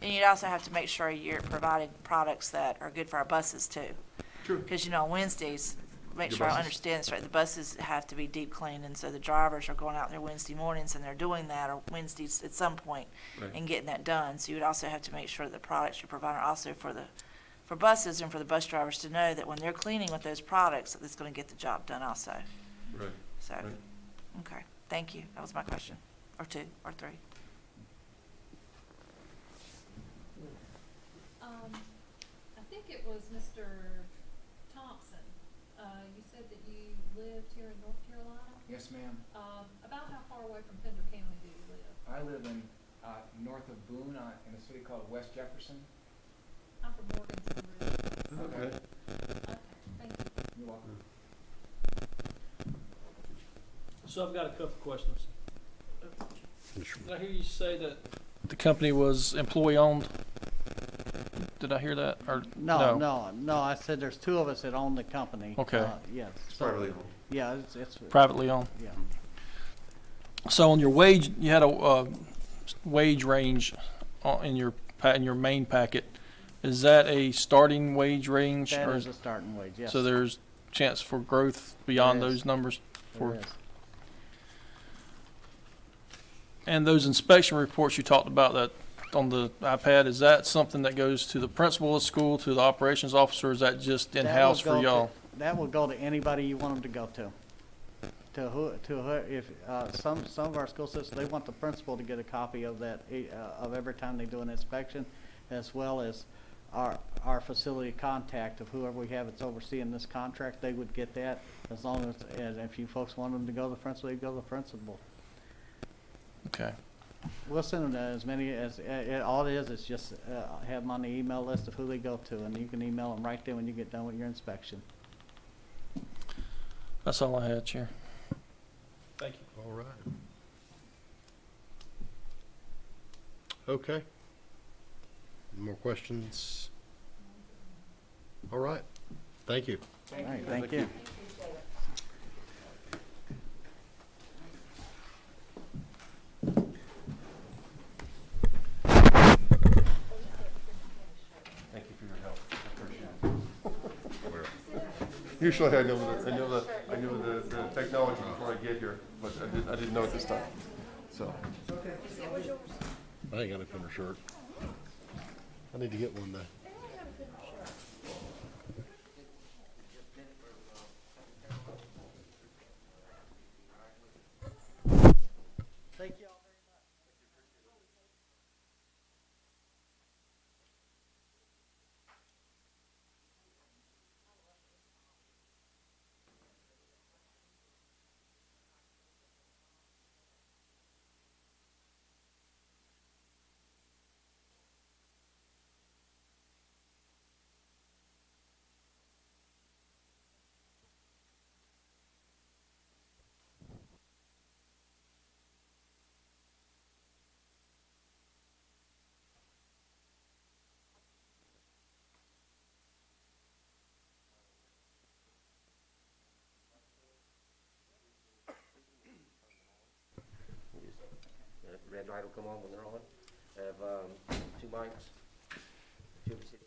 And you'd also have to make sure you're providing products that are good for our buses too. True. Because, you know, on Wednesdays, make Your sure I buses? understand this right, the buses have to be deep cleaned, and so the drivers are going out there Wednesday mornings and they're doing that, or Wednesdays at some point, Right. and getting that done. So you would also have to make sure that the products you're providing are also for buses and for the bus drivers to know that when they're cleaning with those products, that it's gonna get the job done also. Right. So, Right. okay, thank you. That was my question, or two, or three. I think it was Mr. Thompson. You said that you lived here in North Carolina. Yes, ma'am. About how far away from Pender County do you live? I live in north of Boone, in a city called West Jefferson. I'm from Morganton Ridge. Okay. Okay, thank you. You're welcome. So I've got a couple questions. Did I hear you say that the company was employee-owned? Did I hear that, or? No, I said there's two of us that own the company. Okay. Yes. It's privately owned. Yeah, it's, Privately owned? yeah. So on your wage, you had a wage range in your main packet. Is that a starting wage range? That or is a starting wage, yes. So there's chance for growth beyond There is. those numbers? There is. And those inspection reports you talked about that on the iPad, is that something that goes to the principal of the school, to the operations officer, or is that just That will in-house for go to- y'all? That will go to anybody you want them to go to. If, some of our school systems, they want the principal to get a copy of that, of every time they do an inspection, as well as our facility contact of whoever we have that's overseeing this contract, they would get that, as long as, and if you folks want them to go to the principal, you go to the principal. Okay. We'll send them to as many as, all it is just, have them on the email list of who they go to, and you can email them right there when you get done with your inspection. That's all I had, Chair. Thank you. All right. Okay. More questions? All right. Thank you. All right, thank you. Thank you for your help. I appreciate it. Usually I know the technology before I get here, but I didn't know it this time. So. I ain't got a Pender shirt. I need to get one though. Thank you. mic will come on when they're on. I have 2 mics. Two sit here.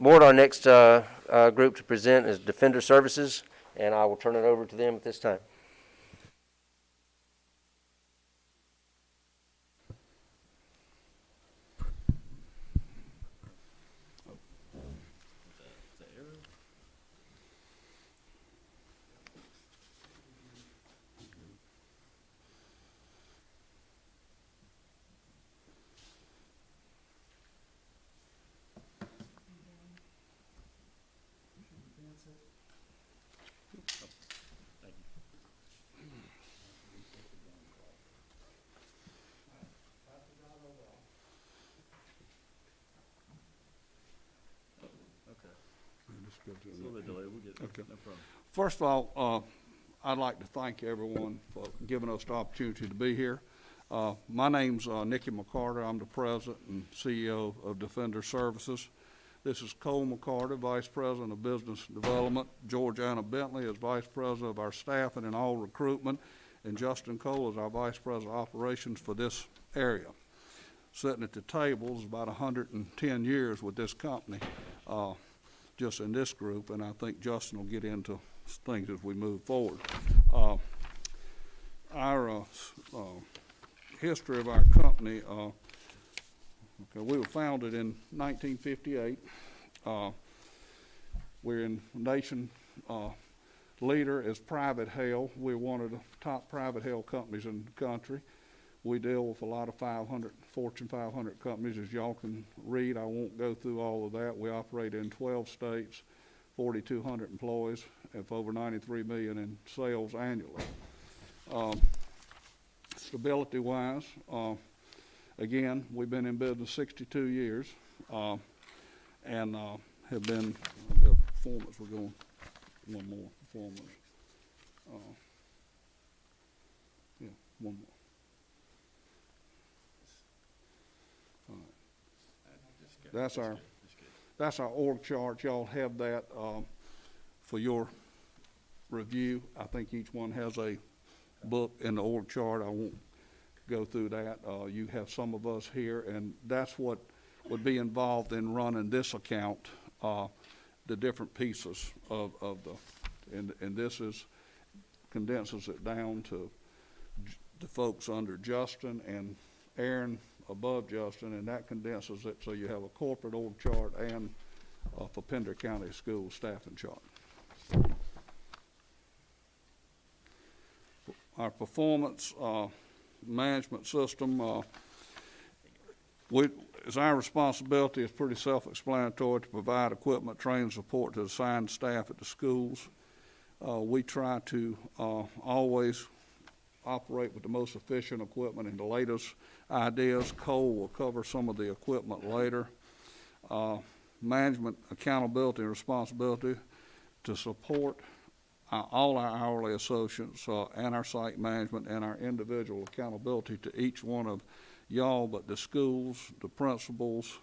Board, our next group to present is Defender Services, and I will turn it over to them at this time. First of all, I'd like to thank everyone for giving us the opportunity to be here. My name's Nicky McCarter. I'm the president and CEO of Defender Services. This is Cole McCarter, Vice President of Business Development. Georgiana Bentley is Vice President of our staffing and all recruitment. And Justin Cole is our Vice President of Operations for this area. Sitting at the table is about 110 years with this company, just in this group, and I think Justin will get into things as we move forward. Our history of our company, we were founded in 1958. We're in nation leader as private health. We're one of the top private health companies in the country. We deal with a lot of Fortune 500 companies, as y'all can read. I won't go through all of that. We operate in 12 states, 4,200 employees, and over $93 million in sales annually. Stability-wise, again, we've been in business 62 years, and have been, performance, we're going, one more performance. Yeah, one more. That's our org chart. Y'all have that for your review. I think each one has a book in the org chart. I won't go through that. You have some of us here, and that's what would be involved in running this account, the different pieces of the, and this is, condenses it down to the folks under Justin and Aaron above Justin, and that condenses it so you have a corporate org chart and for Pender County School staffing chart. Our performance management system, it's our responsibility. It's pretty self-explanatory to provide equipment, training, support to assigned staff at the schools. We try to always operate with the most efficient equipment and the latest ideas. Cole will cover some of the equipment later. Management accountability and responsibility to support all our hourly associates and our site management and our individual accountability to each one of y'all, but the schools, the principals,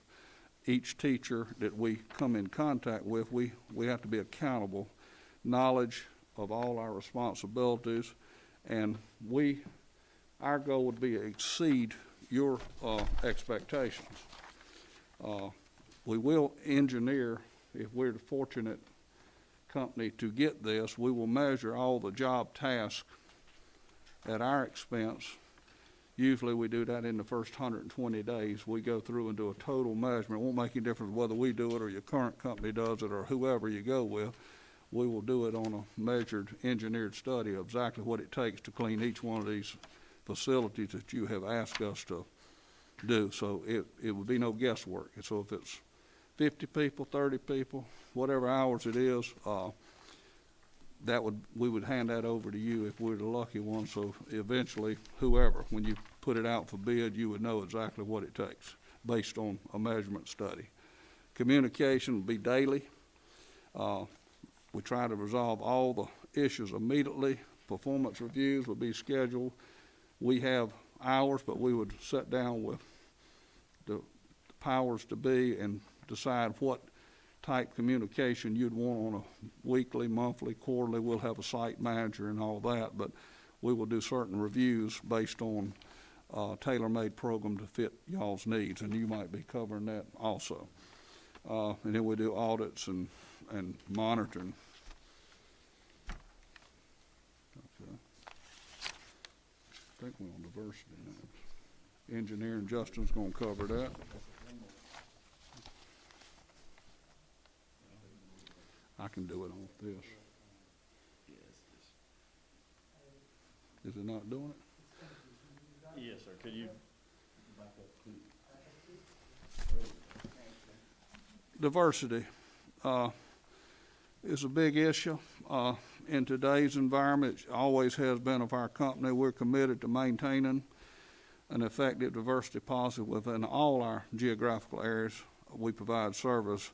each teacher that we come in contact with, we have to be accountable. Knowledge of all our responsibilities, and our goal would be to exceed your expectations. We will engineer, if we're the fortunate company to get this, we will measure all the job tasks at our expense. Usually we do that in the first 120 days. We go through and do a total measurement. It won't make any difference whether we do it or your current company does it or whoever you go with. We will do it on a measured, engineered study of exactly what it takes to clean each one of these facilities that you have asked us to do. So it would be no guesswork. So if it's 50 people, 30 people, whatever hours it is, we would hand that over to you if we're the lucky one. So eventually, whoever, when you put it out for bid, you would know exactly what it takes based on a measurement study. Communication will be daily. We try to resolve all the issues immediately. Performance reviews will be scheduled. We have hours, but we would sit down with the powers to be and decide what type communication you'd want on a weekly, monthly, quarterly. We'll have a site manager and all that, but we will do certain reviews based on tailor-made program to fit y'all's needs, and you might be covering that also. And then we do audits and monitoring. Okay. I think we're on diversity now. Engineering, Justin's gonna cover that. I can do it on this. Is it not doing it? Yes, sir. Could you? Diversity is a big issue in today's environment. It always has been of our company. We're committed to maintaining an effective diversity policy within all our geographical areas we provide service.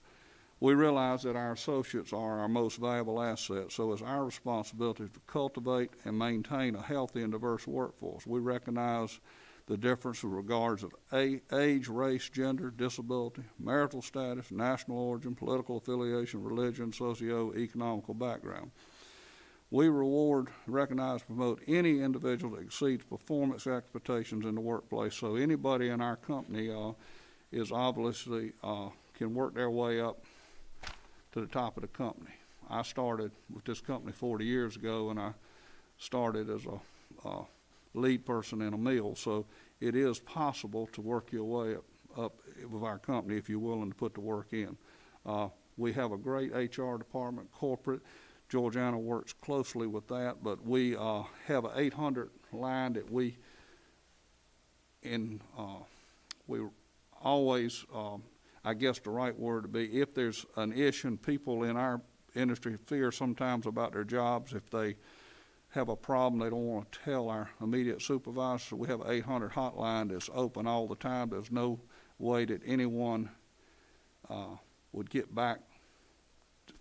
We realize that our associates are our most valuable asset, so it's our responsibility to cultivate and maintain a healthy and diverse workforce. We recognize the difference in regards of age, race, gender, disability, marital status, national origin, political affiliation, religion, socio-economical background. We reward, recognize, promote any individual that exceeds performance expectations in the workplace. So anybody in our company is obviously can work their way up to the top of the company. I started with this company 40 years ago, and I started as a lead person in a mill. So it is possible to work your way up with our company if you're willing to put the work in. We have a great HR department, corporate. Georgiana works closely with that, but we have an 800 line that we always, I guess the right word to be, if there's an issue, and people in our industry fear sometimes about their jobs, if they have a problem they don't want to tell our immediate supervisor. So we have an 800 hotline that's open all the time. There's no way that anyone would get back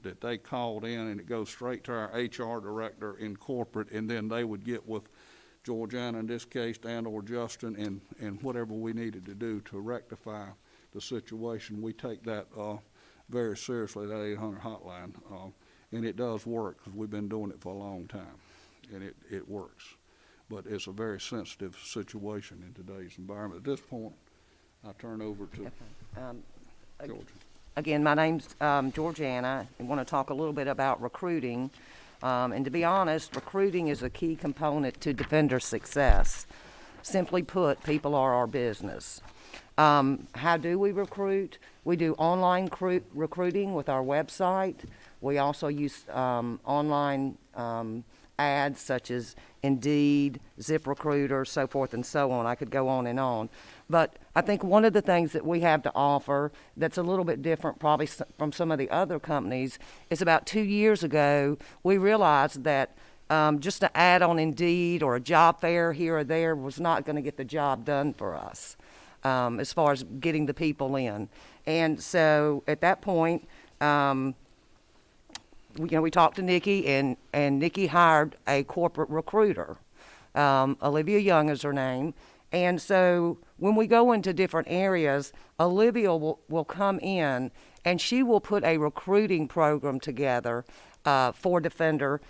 that they called in, and it goes straight to our HR director in corporate, and then they would get with Georgiana in this case and or Justin and whatever we needed to do to rectify the situation. We take that very seriously, that 800 hotline, and it does work because we've been doing it for a long time, and it works. But it's a very sensitive situation in today's environment. At this point, I turn over to Georgia. Again, my name's Georgiana. I want to talk a little bit about recruiting. And to be honest, recruiting is a key component to Defender's success. Simply put, people are our business. How do we recruit? We do online recruiting with our website. We also use online ads such as Indeed, ZipRecruiter, so forth and so on. I could go on and on. But I think one of the things that we have to offer that's a little bit different probably from some of the other companies is about 2 years ago, we realized that just an ad on Indeed or a job fair here or there was not going to get the job done for us as far as getting the people in. And so at that point, we talked to Nikki, and Nikki hired a corporate recruiter. Olivia Young is her name. And so when we go into different areas, Olivia will come in, and she will put a recruiting program together for Defender,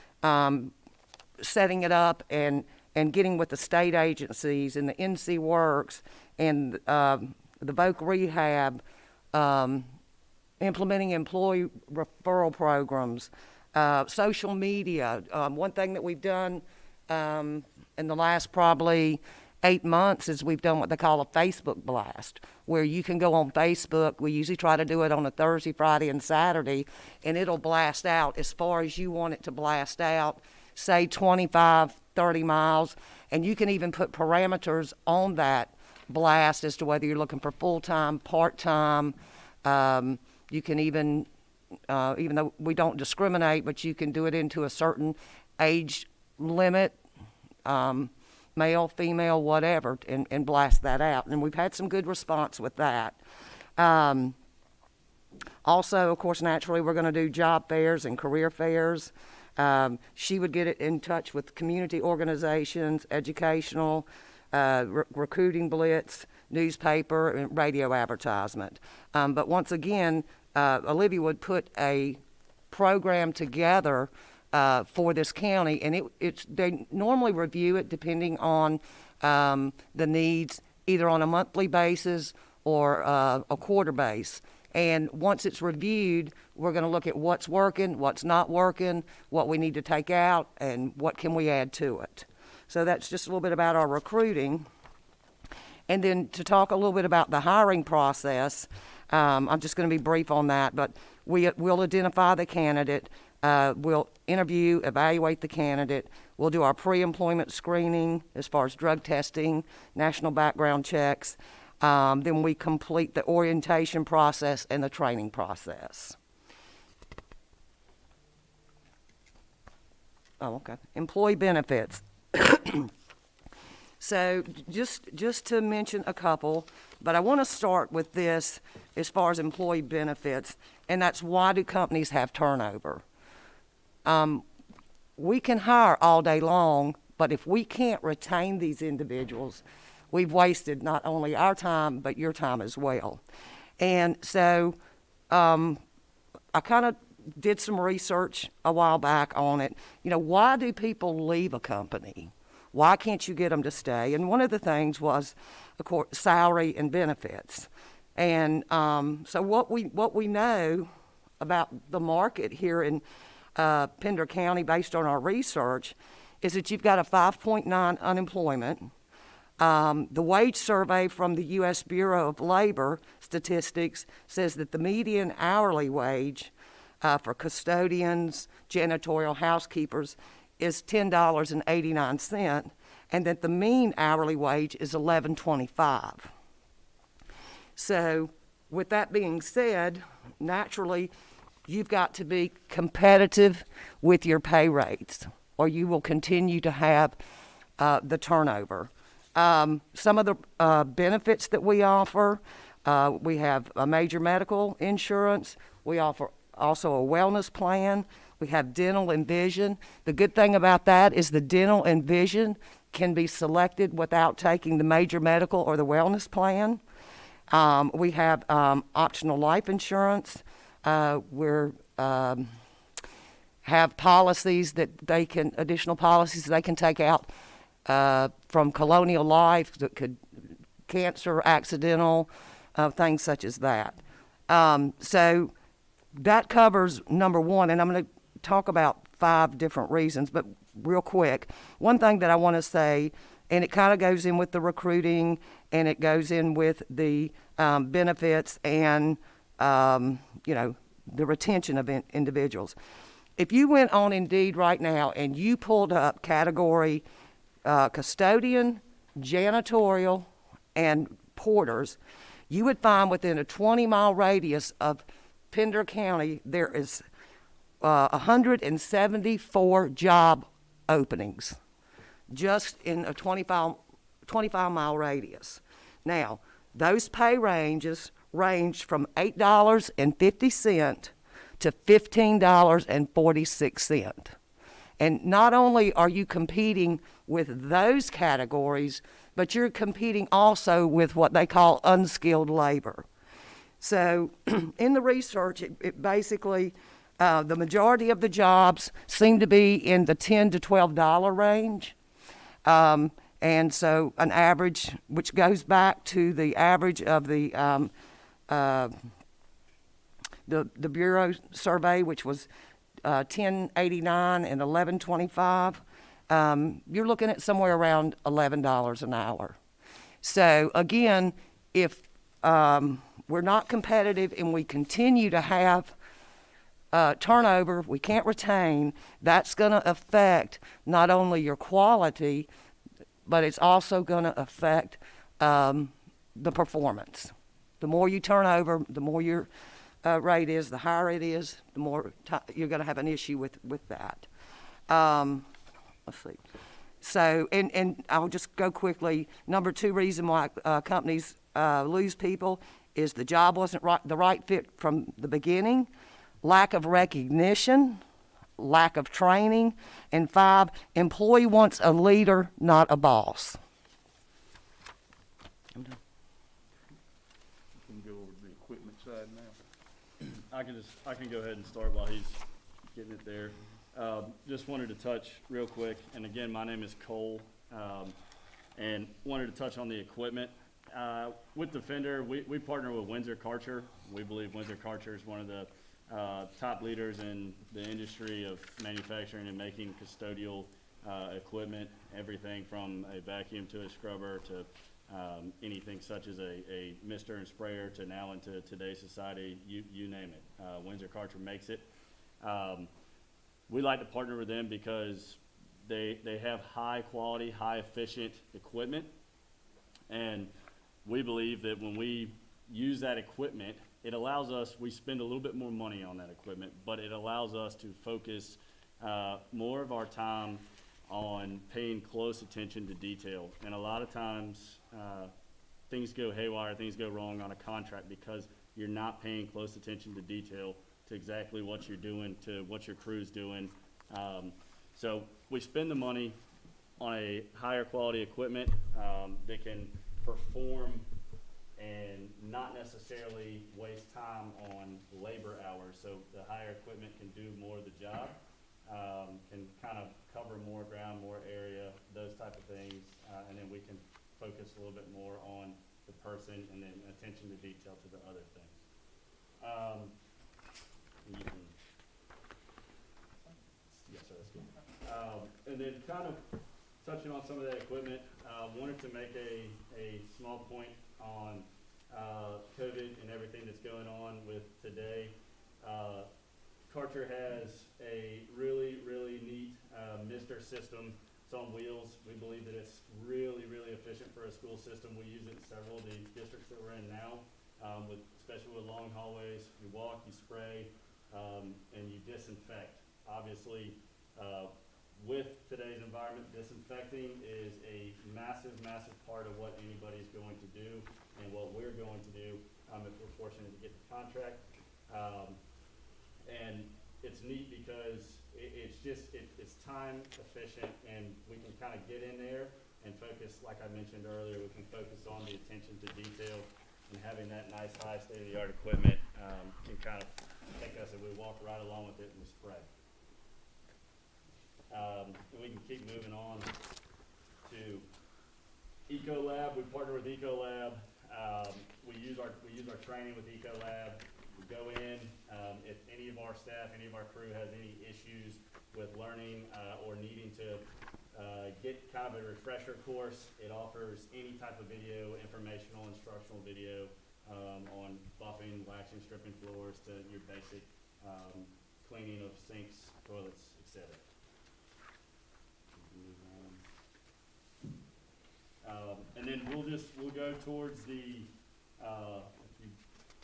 setting it up and getting with the state agencies and the NC Works and the Voc Rehab, implementing employee referral programs, social media. One thing that we've done in the last probably 8 months is we've done what they call a Facebook blast, where you can go on Facebook. We usually try to do it on a Thursday, Friday, and Saturday, and it'll blast out as far as you want it to blast out, say 25, 30 miles, and you can even put parameters on that blast as to whether you're looking for full-time, part-time, You can even though we don't discriminate, but you can do it into a certain age limit, male, female, whatever, and blast that out. And we've had some good response with that. Also, of course, naturally, we're going to do job fairs and career fairs. She would get it in touch with community organizations, educational, recruiting blitz, newspaper, and radio advertisement. But once again, Olivia would put a program together for this county, and they normally review it depending on the needs, either on a monthly basis or a quarter base. And once it's reviewed, we're going to look at what's working, what's not working, what we need to take out, and what can we add to it. So that's just a little bit about our recruiting. And then to talk a little bit about the hiring process, I'm just going to be brief on that, but we'll identify the candidate, we'll interview, evaluate the candidate, we'll do our pre-employment screening as far as drug testing, national background checks, then we complete the orientation process and the training process. Oh, okay. Employee benefits. So just to mention a couple, but I want to start with this as far as employee benefits, and that's why do companies have turnover? We can hire all day long, but if we can't retain these individuals, we've wasted not only our time, but your time as well. And so I kind of did some research a while back on it. You know, why do people leave a company? Why can't you get them to stay? And one of the things was, of course, salary and benefits. And so what we know about the market here in Pender County, based on our research, is that you've got a 5.9 unemployment. The wage survey from the U.S. Bureau of Labor Statistics says that the median hourly wage for custodians, janitorial housekeepers is $10.89, and that the mean hourly wage is $11.25. So with that being said, naturally, you've got to be competitive with your pay rates, or you will continue to have the turnover. Some of the benefits that we offer, we have a major medical insurance. We offer also a wellness plan. We have dental and vision. The good thing about that is the dental and vision can be selected without taking the major medical or the wellness plan. We have optional life insurance. We have policies that additional policies they can take out from Colonial Life that could cancer, accidental, things such as that. So that covers number one, and I'm going to talk about 5 different reasons, but real quick. One thing that I want to say, and it kind of goes in with the recruiting, and it goes in with the benefits and, the retention of individuals. If you went on Indeed right now and you pulled up category custodian, janitorial, and porters, you would find within a 20-mile radius of Pender County there is 174 job openings just in a 25-mile radius. Now, those pay ranges range from $8.50 to $15.46. And not only are you competing with those categories, but you're competing also with what they call unskilled labor. So in the research, it basically, the majority of the jobs seem to be in the $10 to $12 range. And so an average, which goes back to the average of the Bureau survey, which was $10.89 and $11.25, you're looking at somewhere around $11 an hour. So again, if we're not competitive and we continue to have turnover, we can't retain, that's going to affect not only your quality, but it's also going to affect the performance. The more you turn over, the more you're rate is, the higher it is, the more you're going to have an issue with that. Let's see. So, and I'll just go quickly. Number 2 reason why companies lose people is the job wasn't the right fit from the beginning, lack of recognition, lack of training, and 5, employee wants a leader, not a boss. I'm done. We can go over to the equipment side now. I can go ahead and start while he's getting it there. Just wanted to touch real quick, and again, my name is Cole, and wanted to touch on the equipment. With Defender, we partner with Windsor Karcher. We believe Windsor Karcher is one of the top leaders in the industry of manufacturing and making custodial equipment, everything from a vacuum to a scrubber to anything such as a mister and sprayer to now into today's society, you name it. Windsor Karcher makes it. We like to partner with them because they have high quality, high efficient equipment, and we believe that when we use that equipment, it allows us, we spend a little bit more money on that equipment, but it allows us to focus more of our time on paying close attention to detail. And a lot of times, things go haywire, things go wrong on a contract because you're not paying close attention to detail to exactly what you're doing, to what your crew's doing. So we spend the money on a higher quality equipment that can perform and not necessarily waste time on labor hours. So the higher equipment can do more of the job, can kind of cover more ground, more area, those type of things, and then we can focus a little bit more on the person and then attention to detail to the other things. Yes, sir, that's good. And then kind of touching on some of that equipment, wanted to make a small point on COVID and everything that's going on with today. Karcher has a really, really neat mister system. It's on wheels. We believe that it's really, really efficient for a school system. We use it in several of the districts that we're in now, especially with long hallways. You walk, you spray, and you disinfect. Obviously, with today's environment, disinfecting is a massive, massive part of what anybody's going to do and what we're going to do if we're fortunate to get the contract. And it's neat because it's time efficient, and we can kind of get in there and focus, like I mentioned earlier, we can focus on the attention to detail, and having that nice high state-of-the-art equipment can kind of take us, and we walk right along with it and we spray. And we can keep moving on to Ecolab. We partner with Ecolab. We use our training with Ecolab. We go in, if any of our staff, any of our crew has any issues with learning or needing to get kind of a refresher course, it offers any type of video, informational, instructional video on buffing, waxing, stripping floors to your basic cleaning of sinks, toilets, etc. And then we'll go towards the,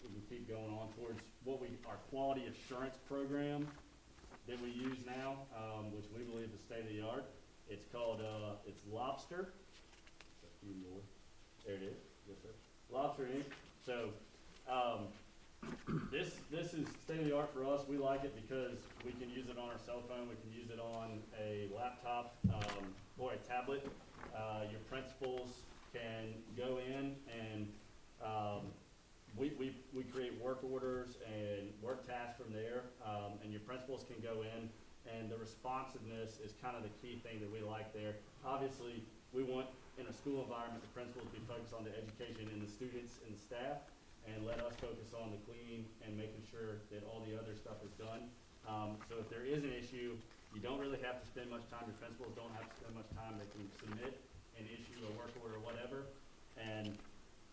we can keep going on towards our quality assurance program that we use now, which we believe is state of the art. It's called, it's Lobster. A few more. There it is. Yes, sir. Lobster Inc. So, this is state of the art for us. We like it because we can use it on our cell phone. We can use it on a laptop or a tablet. Your principals can go in and we create work orders and work tasks from there, and your principals can go in, and the responsiveness is kind of the key thing that we like there. Obviously, we want, in a school environment, the principals to be focused on the education and the students and the staff, and let us focus on the cleaning and making sure that all the other stuff is done. So if there is an issue, you don't really have to spend much time, your principals don't have to spend much time, they can submit an issue, a work order, whatever, and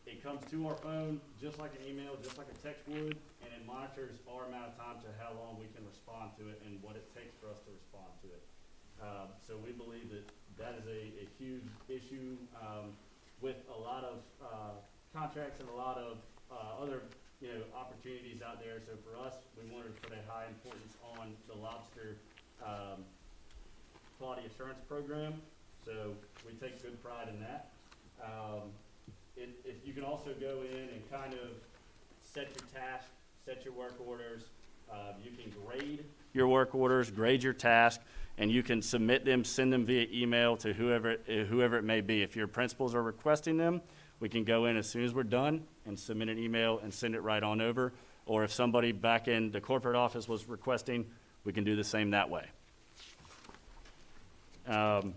it comes to our phone just like an email, just like a text would, and it monitors our amount of time to how long we can respond to it and what it takes for us to respond to it. So we believe that is a huge issue with a lot of contracts and a lot of other opportunities out there. So for us, we wanted to put a high importance on the lobster quality assurance program. So we take good pride in that. If you can also go in and kind of set your task, set your work orders. You can grade your work orders, grade your task, and you can submit them, send them via email to whoever it may be. If your principals are requesting them, we can go in as soon as we're done and submit an email and send it right on over. Or if somebody back in the corporate office was requesting, we can do the same that way. And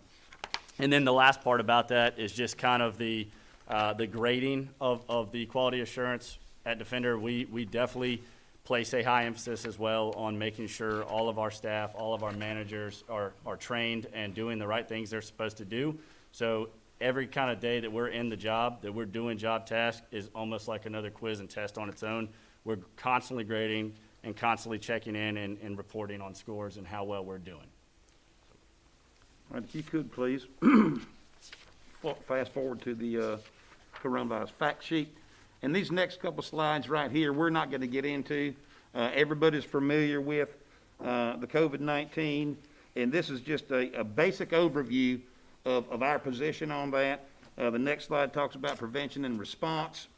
then the last part about that is just kind of the grading of the quality assurance at Defender. We definitely place a high emphasis as well on making sure all of our staff, all of our managers are trained and doing the right things they're supposed to do. So every kind of day that we're in the job, that we're doing job tasks, is almost like another quiz and test on its own. We're constantly grading and constantly checking in and reporting on scores and how well we're doing. All right, if you could, please, fast forward to the coronavirus fact sheet. And these next couple slides right here, we're not going to get into. Everybody's familiar with the COVID-19, and this is just a basic overview of our position on that. The next slide talks about prevention and response,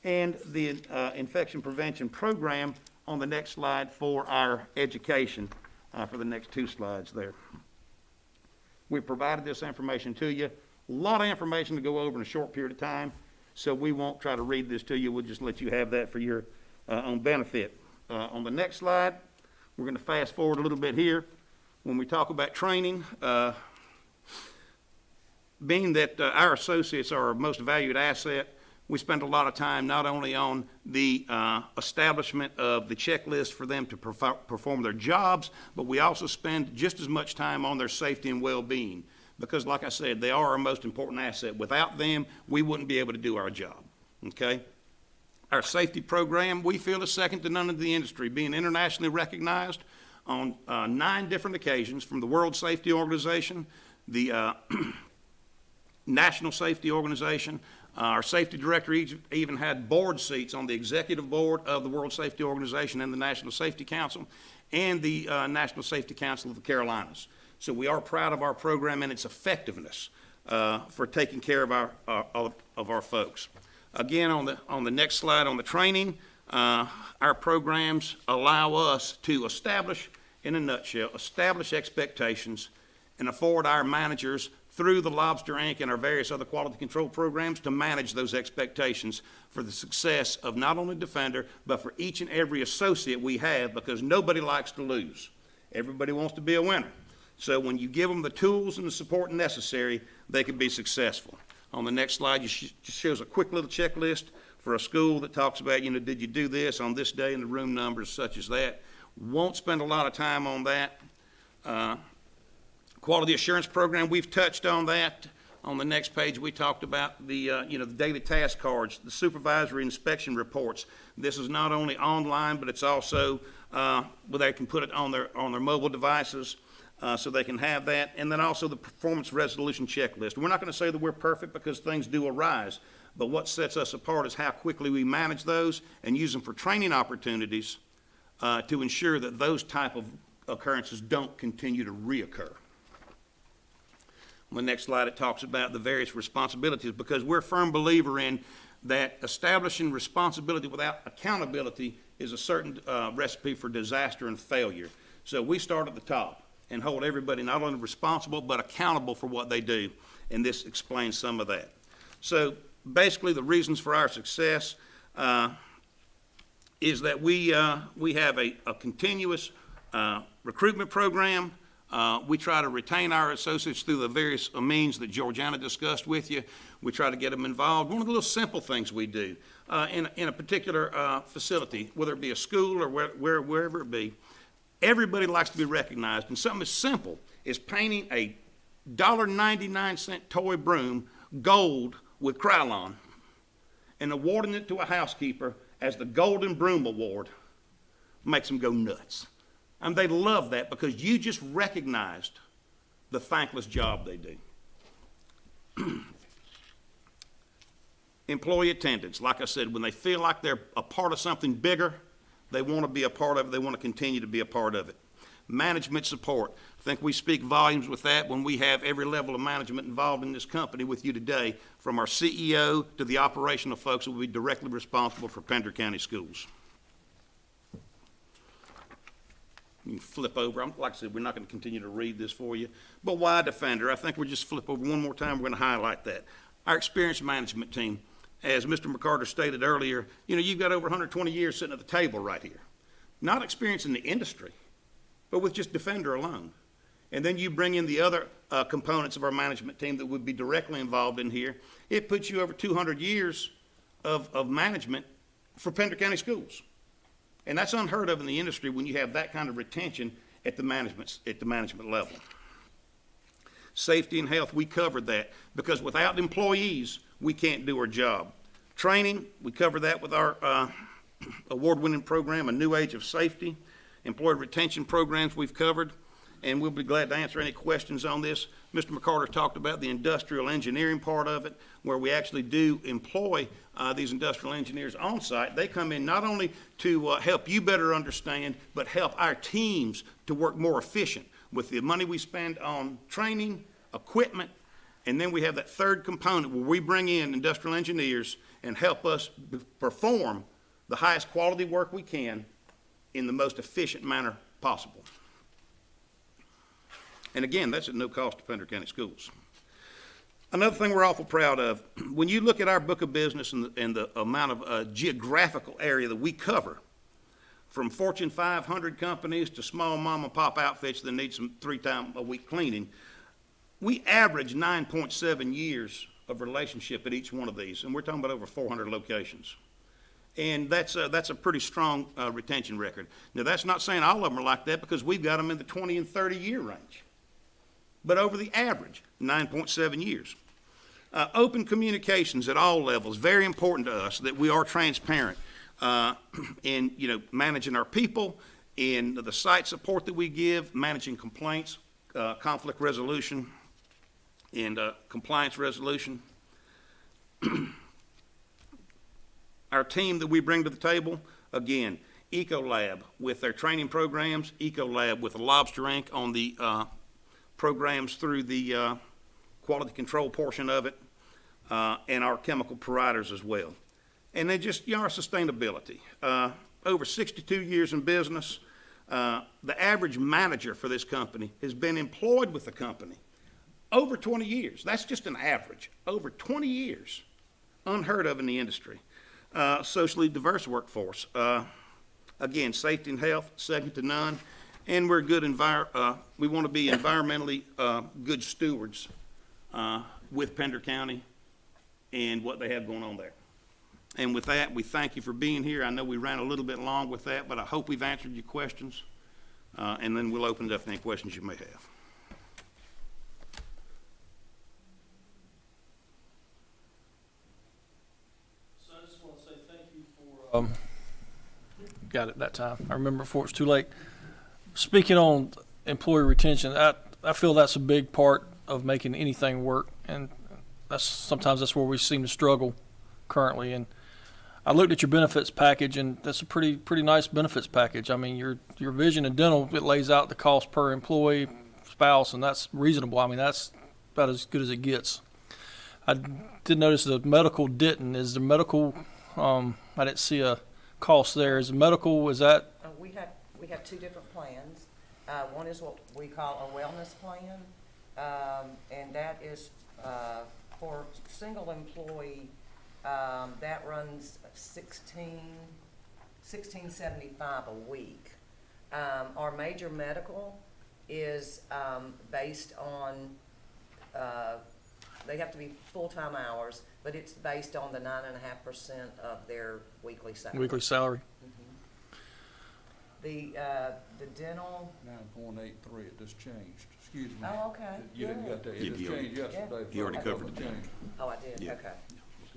and the infection prevention program on the next slide for our education, for the next two slides there. We provided this information to you. A lot of information to go over in a short period of time. So we won't try to read this to you. We'll just let you have that for your own benefit. On the next slide, we're going to fast forward a little bit here. When we talk about training, being that our associates are our most valued asset, we spend a lot of time not only on the establishment of the checklist for them to perform their jobs, but we also spend just as much time on their safety and well-being. Because like I said, they are our most important asset. Without them, we wouldn't be able to do our job, okay? Our safety program, we feel, is second to none in the industry, being internationally recognized on 9 different occasions from the World Safety Organization, the National Safety Organization. Our safety director even had board seats on the executive board of the World Safety Organization and the National Safety Council and the National Safety Council of the Carolinas. So we are proud of our program and its effectiveness for taking care of our folks. Again, on the next slide on the training, our programs allow us to establish, in a nutshell, establish expectations and afford our managers through the Lobster Inc. and our various other quality control programs to manage those expectations for the success of not only Defender, but for each and every associate we have, because nobody likes to lose. Everybody wants to be a winner. So when you give them the tools and the support necessary, they can be successful. On the next slide, just shows a quick little checklist for a school that talks about, did you do this on this day and the room numbers such as that. Won't spend a lot of time on that. Quality assurance program, we've touched on that. On the next page, we talked about the the daily task cards, the supervisory inspection reports. This is not only online, but it's also where they can put it on their mobile devices. So they can have that, and then also the performance resolution checklist. We're not going to say that we're perfect because things do arise, but what sets us apart is how quickly we manage those and use them for training opportunities to ensure that those type of occurrences don't continue to reoccur. On the next slide, it talks about the various responsibilities, because we're a firm believer in that establishing responsibility without accountability is a certain recipe for disaster and failure. So we start at the top and hold everybody not only responsible but accountable for what they do, and this explains some of that. So basically the reasons for our success is that we have a continuous recruitment program. We try to retain our associates through the various means that Georgiana discussed with you. We try to get them involved. One of the little simple things we do in a particular facility, whether it be a school or wherever it be, everybody likes to be recognized, and something as simple as painting a $1.99 toy broom gold with Krylon and awarding it to a housekeeper as the Golden Broom Award makes them go nuts. And they love that because you just recognized the thankless job they do. employee attendance. Like I said, when they feel like they're a part of something bigger, they want to be a part of it, they want to continue to be a part of it. Management support. I think we speak volumes with that when we have every level of management involved in this company with you today, from our CEO to the operational folks who will be directly responsible for Pender County Schools. You can flip over. Like I said, we're not going to continue to read this for you. But why Defender? I think we'll just flip over one more time. We're going to highlight that. Our experienced management team, as Mr. McCarter stated earlier, you've got over 120 years sitting at the table right here. Not experienced in the industry, but with just Defender alone. And then you bring in the other components of our management team that would be directly involved in here. It puts you over 200 years of management for Pender County Schools. And that's unheard of in the industry when you have that kind of retention at the management level. Safety and health, we covered that, because without employees, we can't do our job. Training, we cover that with our award-winning program, A New Age of Safety. Employee retention programs we've covered, and we'll be glad to answer any questions on this. Mr. McCarter talked about the industrial engineering part of it, where we actually do employ these industrial engineers on site. They come in not only to help you better understand, but help our teams to work more efficient with the money we spend on training, equipment, and then we have that third component where we bring in industrial engineers and help us perform the highest quality work we can in the most efficient manner possible. And again, that's at no cost to Pender County Schools. Another thing we're awful proud of, when you look at our book of business and the amount of geographical area that we cover, from Fortune 500 companies to small mom and pop outfits that need some 3 times a week cleaning, we average 9.7 years of relationship at each one of these, and we're talking about over 400 locations. And that's a pretty strong retention record. Now, that's not saying all of them are like that, because we've got them in the 20 and 30 year range. But over the average, 9.7 years. Open communications at all levels, very important to us that we are transparent in managing our people, in the site support that we give, managing complaints, conflict resolution, and compliance resolution. Our team that we bring to the table, again, Ecolab with their training programs, Ecolab with the Lobster Inc. on the programs through the quality control portion of it, and our chemical providers as well. And then just our sustainability. Over 62 years in business, the average manager for this company has been employed with the company over 20 years. That's just an average. Over 20 years. Unheard of in the industry. Socially diverse workforce. Again, safety and health, second to none. And we're good we want to be environmentally good stewards with Pender County and what they have going on there. And with that, we thank you for being here. I know we ran a little bit long with that, but I hope we've answered your questions. And then we'll open it up to any questions you may have. So I just want to say thank you for, got it that time. I remember before it's too late. Speaking on employee retention, I feel that's a big part of making anything work, and sometimes that's where we seem to struggle currently. And I looked at your benefits package, and that's a pretty nice benefits package. I mean, your vision and dental, it lays out the cost per employee, spouse, and that's reasonable. I mean, that's about as good as it gets. I did notice the medical didn't. Is the medical, I didn't see a cost there. Is the medical, is that? We have two different plans. One is what we call a wellness plan, and that is for single employee. That runs $16.75 a week. Our major medical is based on. They have to be full-time hours, but it's based on the 9.5% of their weekly salary. Weekly salary. The dental. 9.83, it just changed, excuse me. Oh, okay. You didn't get that, it just changed yesterday. You already covered it. Oh, I did, Yeah. okay.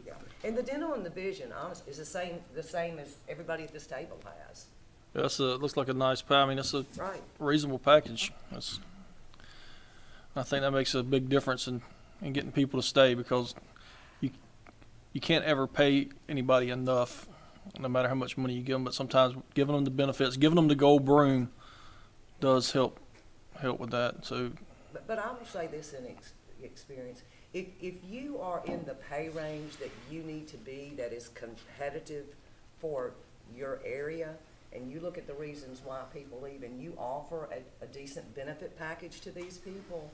Yeah. And the dental and the vision, honestly, is the same as everybody at this table has. Yeah, looks like a nice I mean, it's a Right. reasonable package. I think that makes a big difference in getting people to stay, because you can't ever pay anybody enough, no matter how much money you give them, but sometimes giving them the benefits, giving them the gold broom does help with that, so. But I will say this in experience, if you are in the pay range that you need to be, that is competitive for your area, and you look at the reasons why people leave, and you offer a decent benefit package to these people,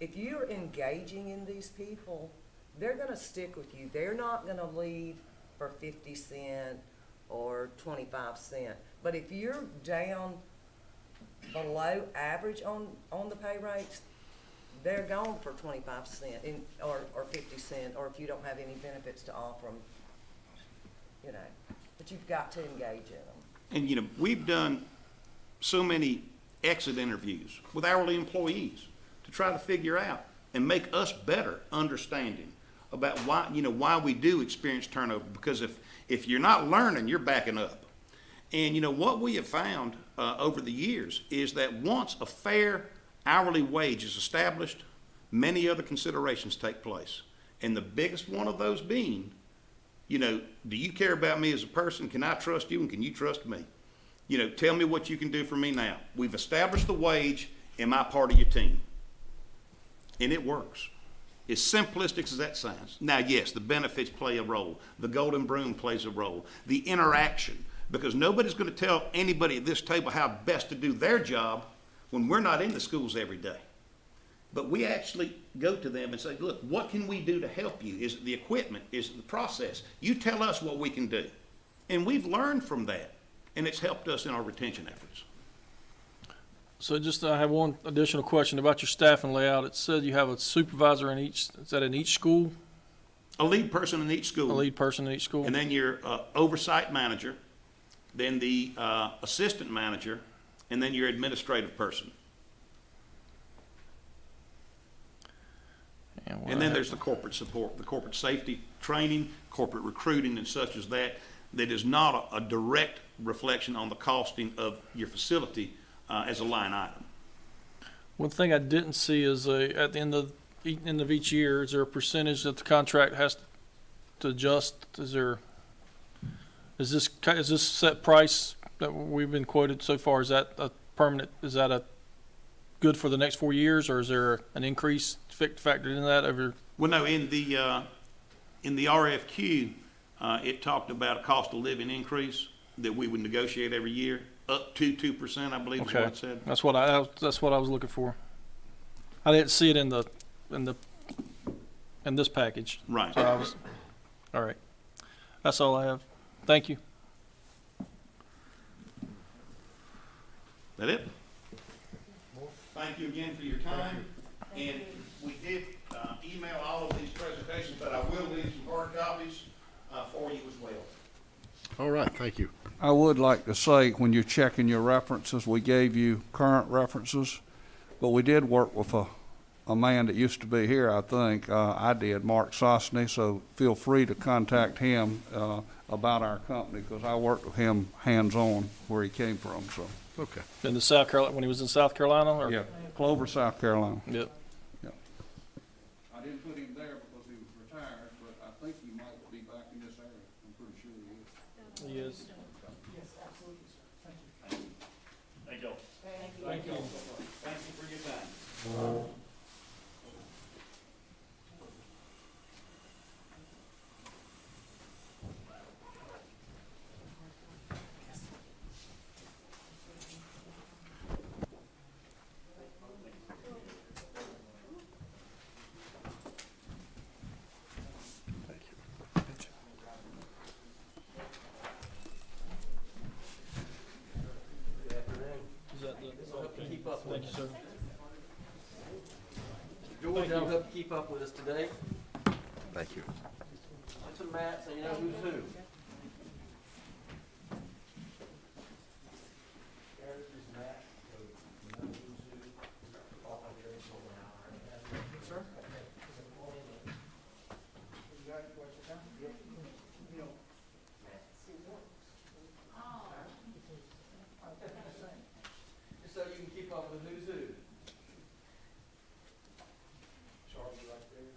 if you're engaging in these people, they're gonna stick with you. They're not gonna leave for 50 cents or 25 cents. But if you're down below average on the pay rates, they're gone for 25 cents or 50 cents, or if you don't have any benefits to offer them, you know. But you've got to engage in them. And, you know, we've done so many exit interviews with hourly employees to try to figure out and make us better understanding about why we do experience turnover. Because if you're not learning, you're backing up. And, you know, what we have found over the years is that once a fair hourly wage is established, many other considerations take place. And the biggest one of those being, you know, do you care about me as a person? Can I trust you, and can you trust me? You know, tell me what you can do for me now. We've established the wage. Am I part of your team? And it works. As simplistic as that sounds. Now, yes, the benefits play a role. The golden broom plays a role. The interaction, because nobody's going to tell anybody at this table how best to do their job when we're not in the schools every day. But we actually go to them and say, look, what can we do to help you? Is it the equipment? Is it the process? You tell us what we can do. And we've learned from that, and it's helped us in our retention efforts. So just, I have one additional question about your staffing layout. It said you have a supervisor in each, is that in each school? A lead person in each school. A lead person in each school? And then your oversight manager, then the assistant manager, and then your administrative person. And then there's the corporate support, the corporate safety training, corporate recruiting and such as that is not a direct reflection on the costing of your facility as a line item. One thing I didn't see is at the end of each year, is there a percentage that the contract has to adjust? Is this set price that we've been quoted so far? Is that a permanent? Is that a good for the next 4 years, or is there an increase factored in that over? Well, no, in the RFQ, it talked about a cost of living increase that we would negotiate every year, up to 2%, I believe is what it said. That's what I was looking for. I didn't see it in this package. Right. So all right. That's all I have. Thank you. That it? Thank you again for your time. And we did email all of these presentations, but I will leave some hard copies for you as well. All right, thank you. I would like to say, when you're checking your references, we gave you current references, but we did work with a man that used to be here, I think. I did, Mark Sosney, so feel free to contact him about our company, because I worked with him hands-on where he came from, so. Okay. In the South Carolina, when he was in South Carolina? Or? Yeah, Clover, South Carolina. Yep. Yeah. I didn't put him there because he was retired, but I think he might be back in this area. I'm pretty sure he is. He is. Yes, absolutely, sir. Thank you. Thank you. Thank you. Thank you for your time. Thank you, sir. George, I'll help keep up with us today. Thank you. What's the map so you know who's who? Sir? You got it, what's your time? Yep. You know. Just so you can keep up with who's who. Charlie right there.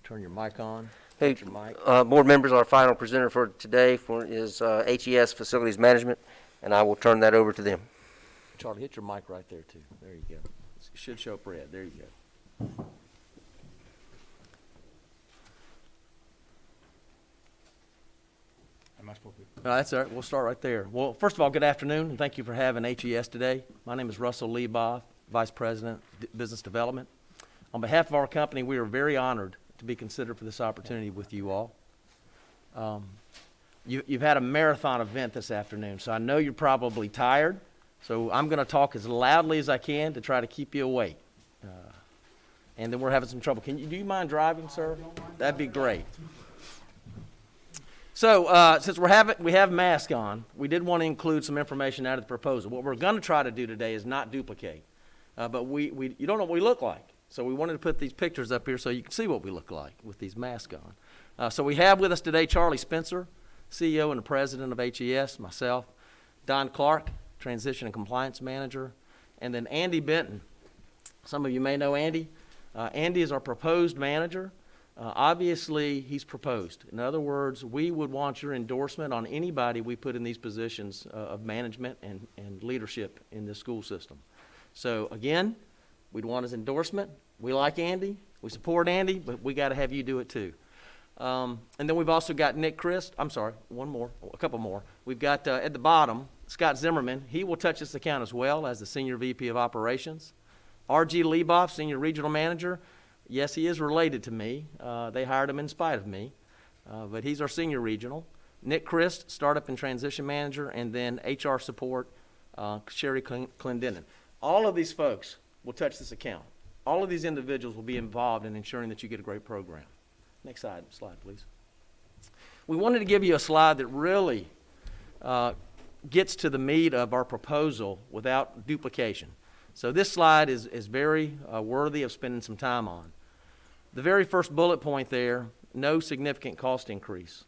Turn your mic on. Hey, Hit your mic. board members, our final presenter for today is HES Facilities Management, and I will turn that over to them. Charlie, hit your mic right there too. There you go. It should show up red. There you go. Am I supposed to? No, that's all right. We'll start right there. Well, first of all, good afternoon, and thank you for having HES today. My name is Russell Lieboff, Vice President, Business Development. On behalf of our company, we are very honored to be considered for this opportunity with you all. You've had a marathon event this afternoon, so I know you're probably tired, so I'm going to talk as loudly as I can to try to keep you awake. And then we're having some trouble. Do you mind driving, sir? That'd be great. So, since we have masks on, we did want to include some information out of the proposal. What we're going to try to do today is not duplicate, but you don't know what we look like. So we wanted to put these pictures up here so you can see what we look like with these masks on. So we have with us today Charlie Spencer, CEO and the President of HES, myself, Don Clark, Transition and Compliance Manager, and then Andy Benton. Some of you may know Andy. Andy is our proposed manager. Obviously, he's proposed. In other words, we would want your endorsement on anybody we put in these positions of management and leadership in this school system. So again, we'd want his endorsement. We like Andy. We support Andy, but we got to have you do it too. And then we've also got Nick Christ. I'm sorry, a couple more. We've got at the bottom, Scott Zimmerman. He will touch this account as well as the Senior VP of Operations. R.G. Lieboff, Senior Regional Manager. Yes, he is related to me. They hired him in spite of me, but he's our Senior Regional. Nick Christ, Startup and Transition Manager, and then HR Support, Sherry Clendenin. All of these folks will touch this account. All of these individuals will be involved in ensuring that you get a great program. Next slide, please. We wanted to give you a slide that really gets to the meat of our proposal without duplication. So this slide is very worthy of spending some time on. The very first bullet point there, no significant cost increase.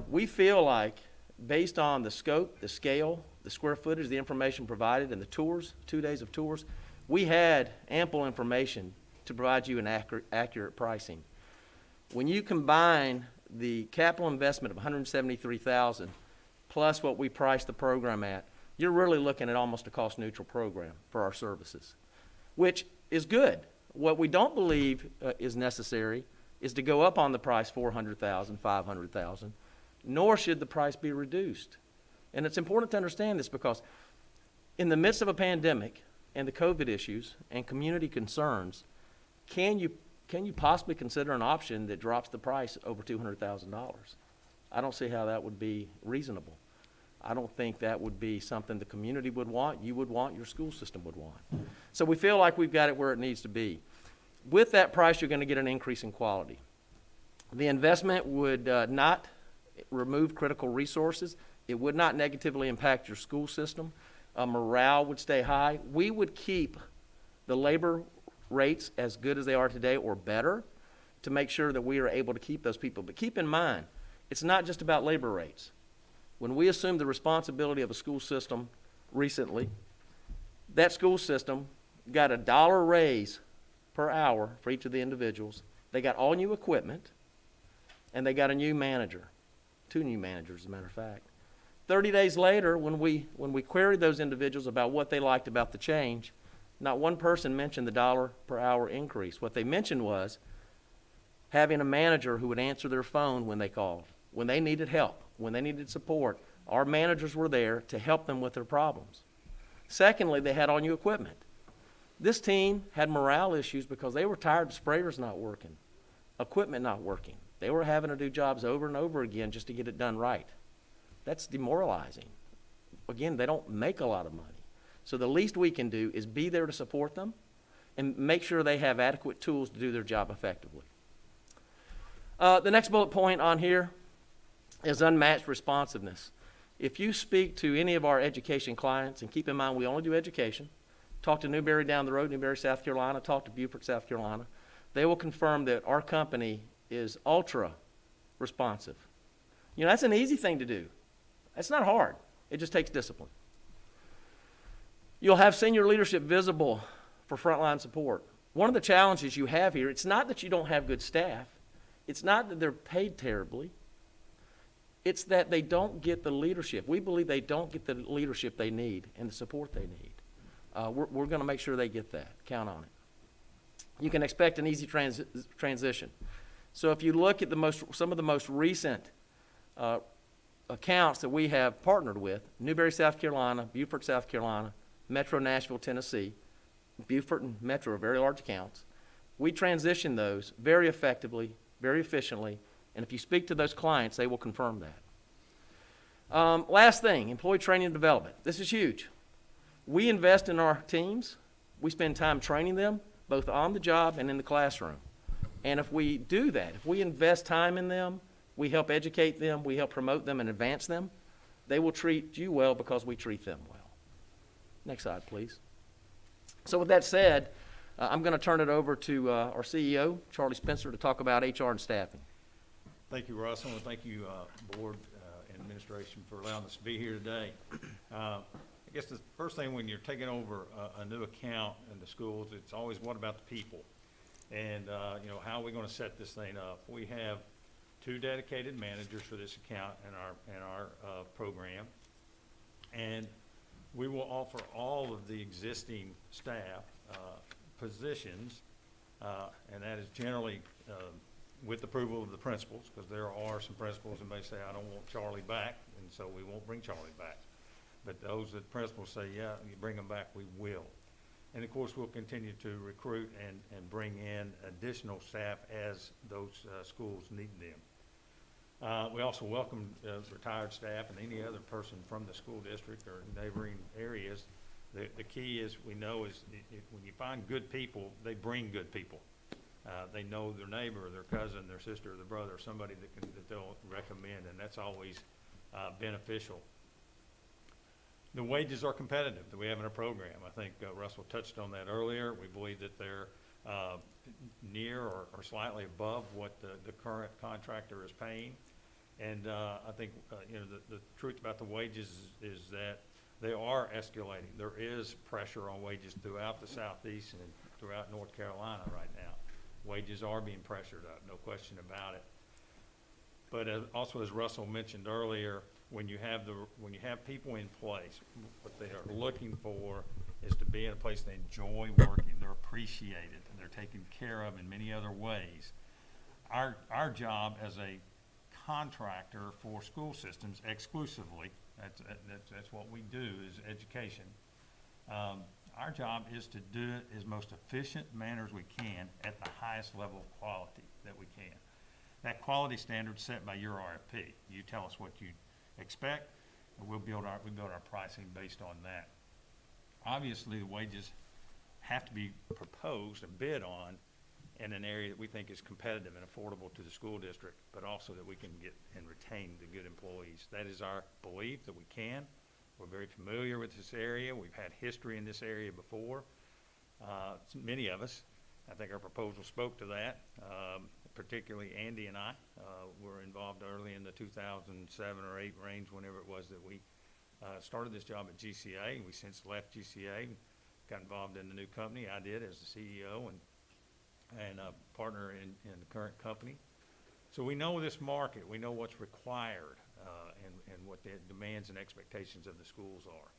We feel like, based on the scope, the scale, the square footage, the information provided, and the tours, 2 days of tours, we had ample information to provide you an accurate pricing. When you combine the capital investment of $173,000 plus what we priced the program at, you're really looking at almost a cost-neutral program for our services, which is good. What we don't believe is necessary is to go up on the price $400,000, $500,000, nor should the price be reduced. And it's important to understand this because in the midst of a pandemic and the COVID issues and community concerns, can you possibly consider an option that drops the price over $200,000? I don't see how that would be reasonable. I don't think that would be something the community would want, you would want, your school system would want. So we feel like we've got it where it needs to be. With that price, you're going to get an increase in quality. The investment would not remove critical resources. It would not negatively impact your school system. Morale would stay high. We would keep the labor rates as good as they are today or better to make sure that we are able to keep those people. But keep in mind, it's not just about labor rates. When we assumed the responsibility of a school system recently, that school system got $1 raise per hour for each of the individuals. They got all new equipment, and they got a new manager, 2 new managers, as a matter of fact. 30 days later, when we queried those individuals about what they liked about the change, not one person mentioned the $1 per hour increase. What they mentioned was having a manager who would answer their phone when they called, when they needed help, when they needed support. Our managers were there to help them with their problems. Secondly, they had all new equipment. This team had morale issues because they were tired of sprayers not working, equipment not working. They were having to do jobs over and over again just to get it done right. That's demoralizing. Again, they don't make a lot of money. So the least we can do is be there to support them and make sure they have adequate tools to do their job effectively. The next bullet point on here is unmatched responsiveness. If you speak to any of our education clients, and keep in mind we only do education, talk to Newberry down the road, Newberry, South Carolina, talk to Beaufort, South Carolina, they will confirm that our company is ultra responsive. You know, that's an easy thing to do. That's not hard. It just takes discipline. You'll have senior leadership visible for frontline support. One of the challenges you have here, it's not that you don't have good staff. It's not that they're paid terribly. It's that they don't get the leadership. We believe they don't get the leadership they need and the support they need. We're going to make sure they get that. Count on it. You can expect an easy transition. So if you look at some of the most recent accounts that we have partnered with, Newberry, South Carolina, Beaufort, South Carolina, Metro Nashville, Tennessee, Beaufort and Metro are very large accounts. We transition those very effectively, very efficiently, and if you speak to those clients, they will confirm that. Last thing, employee training and development. This is huge. We invest in our teams. We spend time training them, both on the job and in the classroom. And if we do that, if we invest time in them, we help educate them, we help promote them and advance them, they will treat you well because we treat them well. Next slide, please. So with that said, I'm going to turn it over to our CEO, Charlie Spencer, to talk about HR and staffing. Thank you, Russell, and thank you, Board and Administration, for allowing us to be here today. I guess the first thing when you're taking over a new account in the schools, it's always what about the people? And, how are we going to set this thing up? We have 2 dedicated managers for this account in our program, and we will offer all of the existing staff positions, and that is generally with approval of the principals, because there are some principals that may say, I don't want Charlie back, and so we won't bring Charlie back. But those that principals say, yeah, you bring them back, we will. And of course, we'll continue to recruit and bring in additional staff as those schools need them. We also welcome retired staff and any other person from the school district or neighboring areas. The key is, we know, is when you find good people, they bring good people. They know their neighbor, or their cousin, their sister, or their brother, or somebody that they'll recommend, and that's always beneficial. The wages are competitive that we have in our program. I think Russell touched on that earlier. We believe that they're near or slightly above what the current contractor is paying. And I think the truth about the wages is that they are escalating. There is pressure on wages throughout the Southeast and throughout North Carolina right now. Wages are being pressured up, no question about it. But also, as Russell mentioned earlier, when you have people in place, what they are looking for is to be in a place they enjoy working, they're appreciated, and they're taken care of in many other ways. Our job as a contractor for school systems exclusively, that's what we do, is education. Our job is to do it as most efficient manner as we can at the highest level of quality that we can. That quality standard is set by your RFP. You tell us what you expect, and we build our pricing based on that. Obviously, the wages have to be proposed and bid on in an area that we think is competitive and affordable to the school district, but also that we can get and retain the good employees. That is our belief that we can. We're very familiar with this area. We've had history in this area before. Many of us, I think our proposal spoke to that. Particularly Andy and I were involved early in the 2007 or 8 range, whenever it was that we started this job at GCA. We since left GCA and got involved in the new company. I did as the CEO and a partner in the current company. So we know this market. We know what's required and what the demands and expectations of the schools are.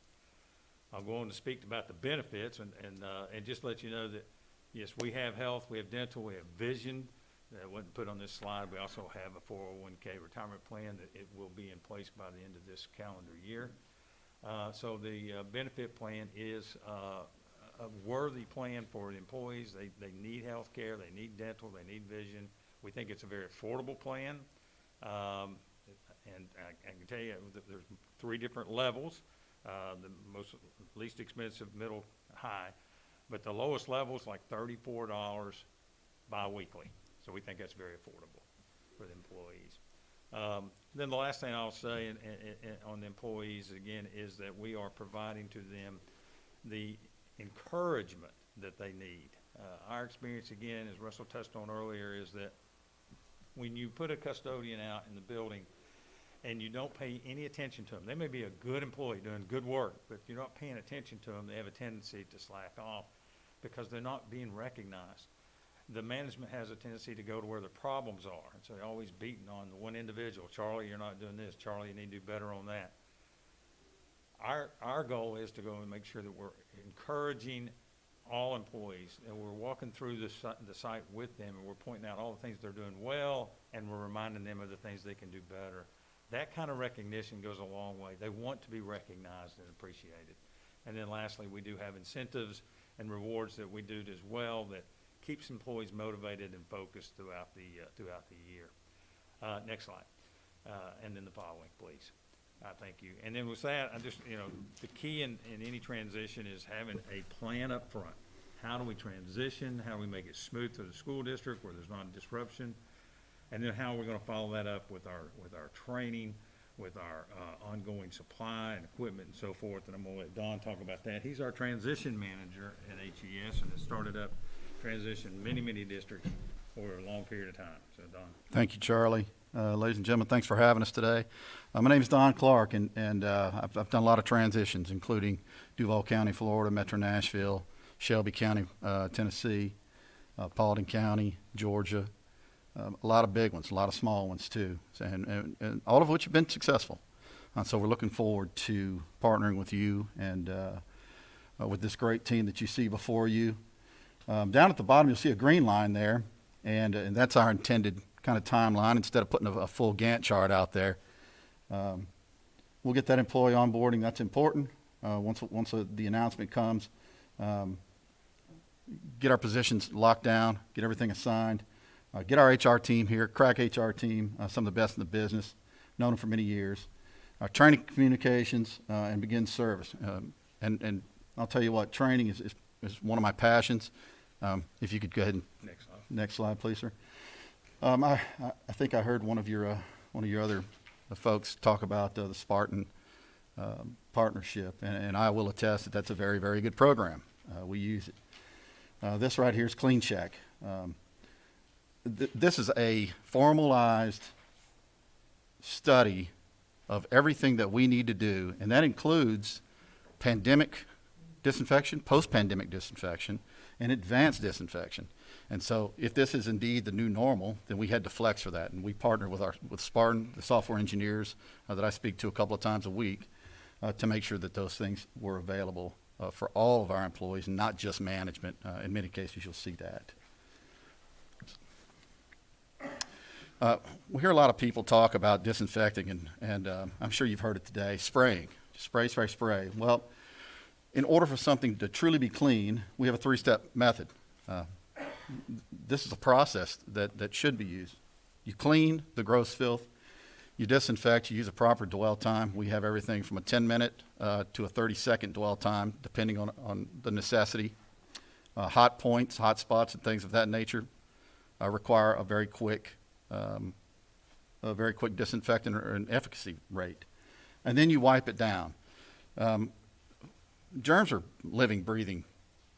I'll go on to speak about the benefits and just let you know that, yes, we have health, we have dental, we have vision. That wasn't put on this slide. We also have a 401k retirement plan that it will be in place by the end of this calendar year. So the benefit plan is a worthy plan for the employees. They need health care, they need dental, they need vision. We think it's a very affordable plan. And I can tell you that there's 3 different levels. The least expensive, middle, high. But the lowest level is like $34 bi-weekly. So we think that's very affordable for the employees. Then the last thing I'll say on the employees, again, is that we are providing to them the encouragement that they need. Our experience, again, as Russell touched on earlier, is that when you put a custodian out in the building and you don't pay any attention to them, they may be a good employee doing good work, but if you're not paying attention to them, they have a tendency to slack off. because they're not being recognized. The management has a tendency to go to where the problems are, and so they're always beating on the one individual. Charlie, you're not doing this. Charlie, you need to do better on that. Our goal is to go and make sure that we're encouraging all employees, and we're walking through the site with them, and we're pointing out all the things they're doing well, and we're reminding them of the things they can do better. That kind of recognition goes a long way. They want to be recognized and appreciated. And then lastly, we do have incentives and rewards that we do as well that keeps employees motivated and focused throughout the year. Next slide. And then the following, please. Thank you. And then with that, I just, the key in any transition is having a plan up front. How do we transition? How do we make it smooth to the school district where there's not a disruption? And then how are we going to follow that up with our training, with our ongoing supply and equipment and so forth. And I'm going to let Don talk about that. He's our transition manager at HES and has started up transition many districts over a long period of time. So Don. Thank you, Charlie. Ladies and gentlemen, thanks for having us today. My name is Don Clark, and I've done a lot of transitions, including Duval County, Florida, Metro Nashville, Shelby County, Tennessee, Paulding County, Georgia. A lot of big ones, a lot of small ones too, and all of which have been successful. So we're looking forward to partnering with you and with this great team that you see before you. Down at the bottom, you'll see a green line there, and that's our intended kind of timeline. Instead of putting a full Gantt chart out there, we'll get that employee onboarding. That's important. Once the announcement comes, get our positions locked down, get everything assigned. Get our HR team here, crack HR team, some of the best in the business, known them for many years. Training communications and begin service. And I'll tell you what, training is one of my passions. If you could go ahead and next slide, please, sir. I think I heard one of your other folks talk about the Spartan partnership, and I will attest that that's a very, very good program. We use it. This right here is Clean Check. This is a formalized study of everything that we need to do, and that includes pandemic disinfection, post-pandemic disinfection, and advanced disinfection. And so if this is indeed the new normal, then we had to flex for that, and we partnered with Spartan, the software engineers that I speak to a couple of times a week, to make sure that those things were available for all of our employees, and not just management. In many cases, you'll see that. We hear a lot of people talk about disinfecting, and I'm sure you've heard it today, spraying. Spray, spray, spray. Well, in order for something to truly be clean, we have a three-step method. This is a process that should be used. You clean the gross filth, you disinfect, you use a proper dwell time. We have everything from a 10-minute to a 30-second dwell time, depending on the necessity. Hot points, hot spots, and things of that nature require a very quick disinfectant or an efficacy rate. And then you wipe it down. Germs are living, breathing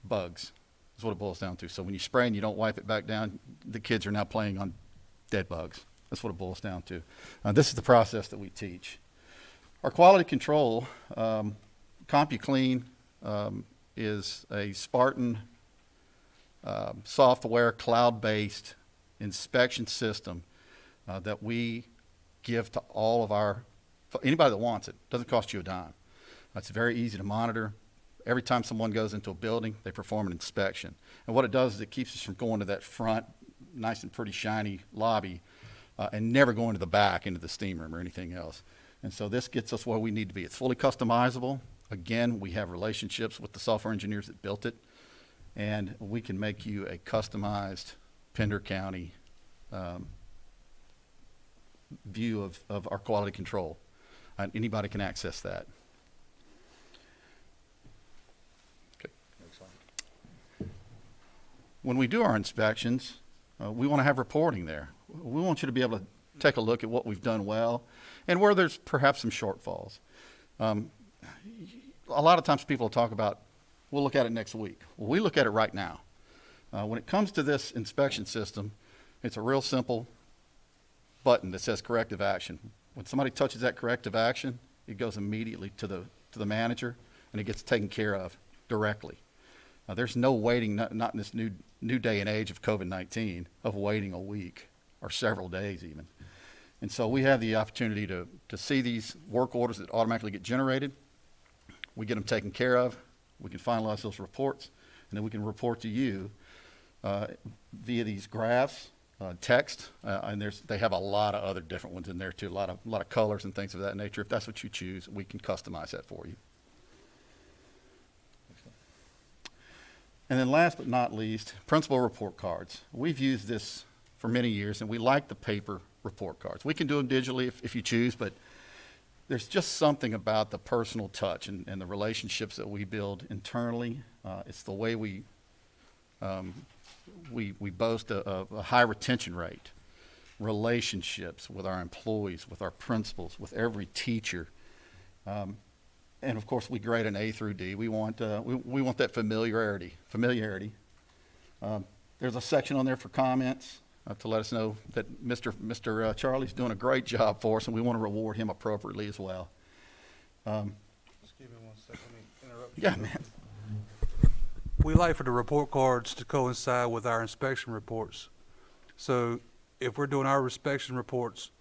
bugs. That's what it boils down to. So when you spray and you don't wipe it back down, the kids are now playing on dead bugs. That's what it boils down to. This is the process that we teach. Our quality control, CompuClean, is a Spartan software, cloud-based inspection system that we give to all of anybody that wants it. Doesn't cost you a dime. It's very easy to monitor. Every time someone goes into a building, they perform an inspection. And what it does is it keeps us from going to that front, nice and pretty shiny lobby and never going to the back into the steam room or anything else. And so this gets us where we need to be. It's fully customizable. Again, we have relationships with the software engineers that built it, and we can make you a customized Pender County view of our quality control. And anybody can access that. When we do our inspections, we want to have reporting there. We want you to be able to take a look at what we've done well and where there's perhaps some shortfalls. A lot of times people talk about, we'll look at it next week. Well, we look at it right now. When it comes to this inspection system, it's a real simple button that says corrective action. When somebody touches that corrective action, it goes immediately to the manager, and it gets taken care of directly. There's no waiting, not in this new day and age of COVID-19, of waiting a week or several days even. And so we have the opportunity to see these work orders that automatically get generated. We get them taken care of. We can finalize those reports, and then we can report to you via these graphs, text, and they have a lot of other different ones in there too, a lot of colors and things of that nature. If that's what you choose, we can customize that for you. And then last but not least, principal report cards. We've used this for many years, and we like the paper report cards. We can do them digitally if you choose, but there's just something about the personal touch and the relationships that we build internally. It's the way we boast a high retention rate, relationships with our employees, with our principals, with every teacher. And of course, we grade an A through D. We want that familiarity. There's a section on there for comments to let us know that Mr. Charlie's doing a great job for us, and we want to reward him appropriately as well. Just give me 1 second, let me interrupt you. Yeah, man. We like for the report cards to coincide with our inspection reports. So if we're doing our inspection reports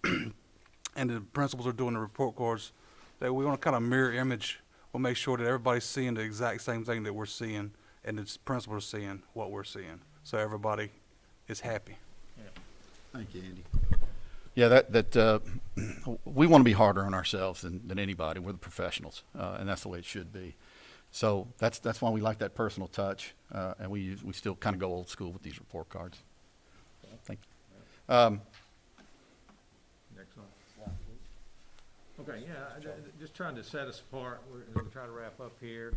and the principals are doing the report cards, that we want to kind of mirror image. We'll make sure that everybody's seeing the exact same thing that we're seeing, and the principals are seeing what we're seeing. So everybody is happy. Thank you, Andy. Yeah, we want to be harder on ourselves than anybody. We're the professionals, and that's the way it should be. So that's why we like that personal touch, and we still kind of go old school with these report cards. Thank you. Next one. Okay, yeah, just trying to set us apart. We're going to try to wrap up here.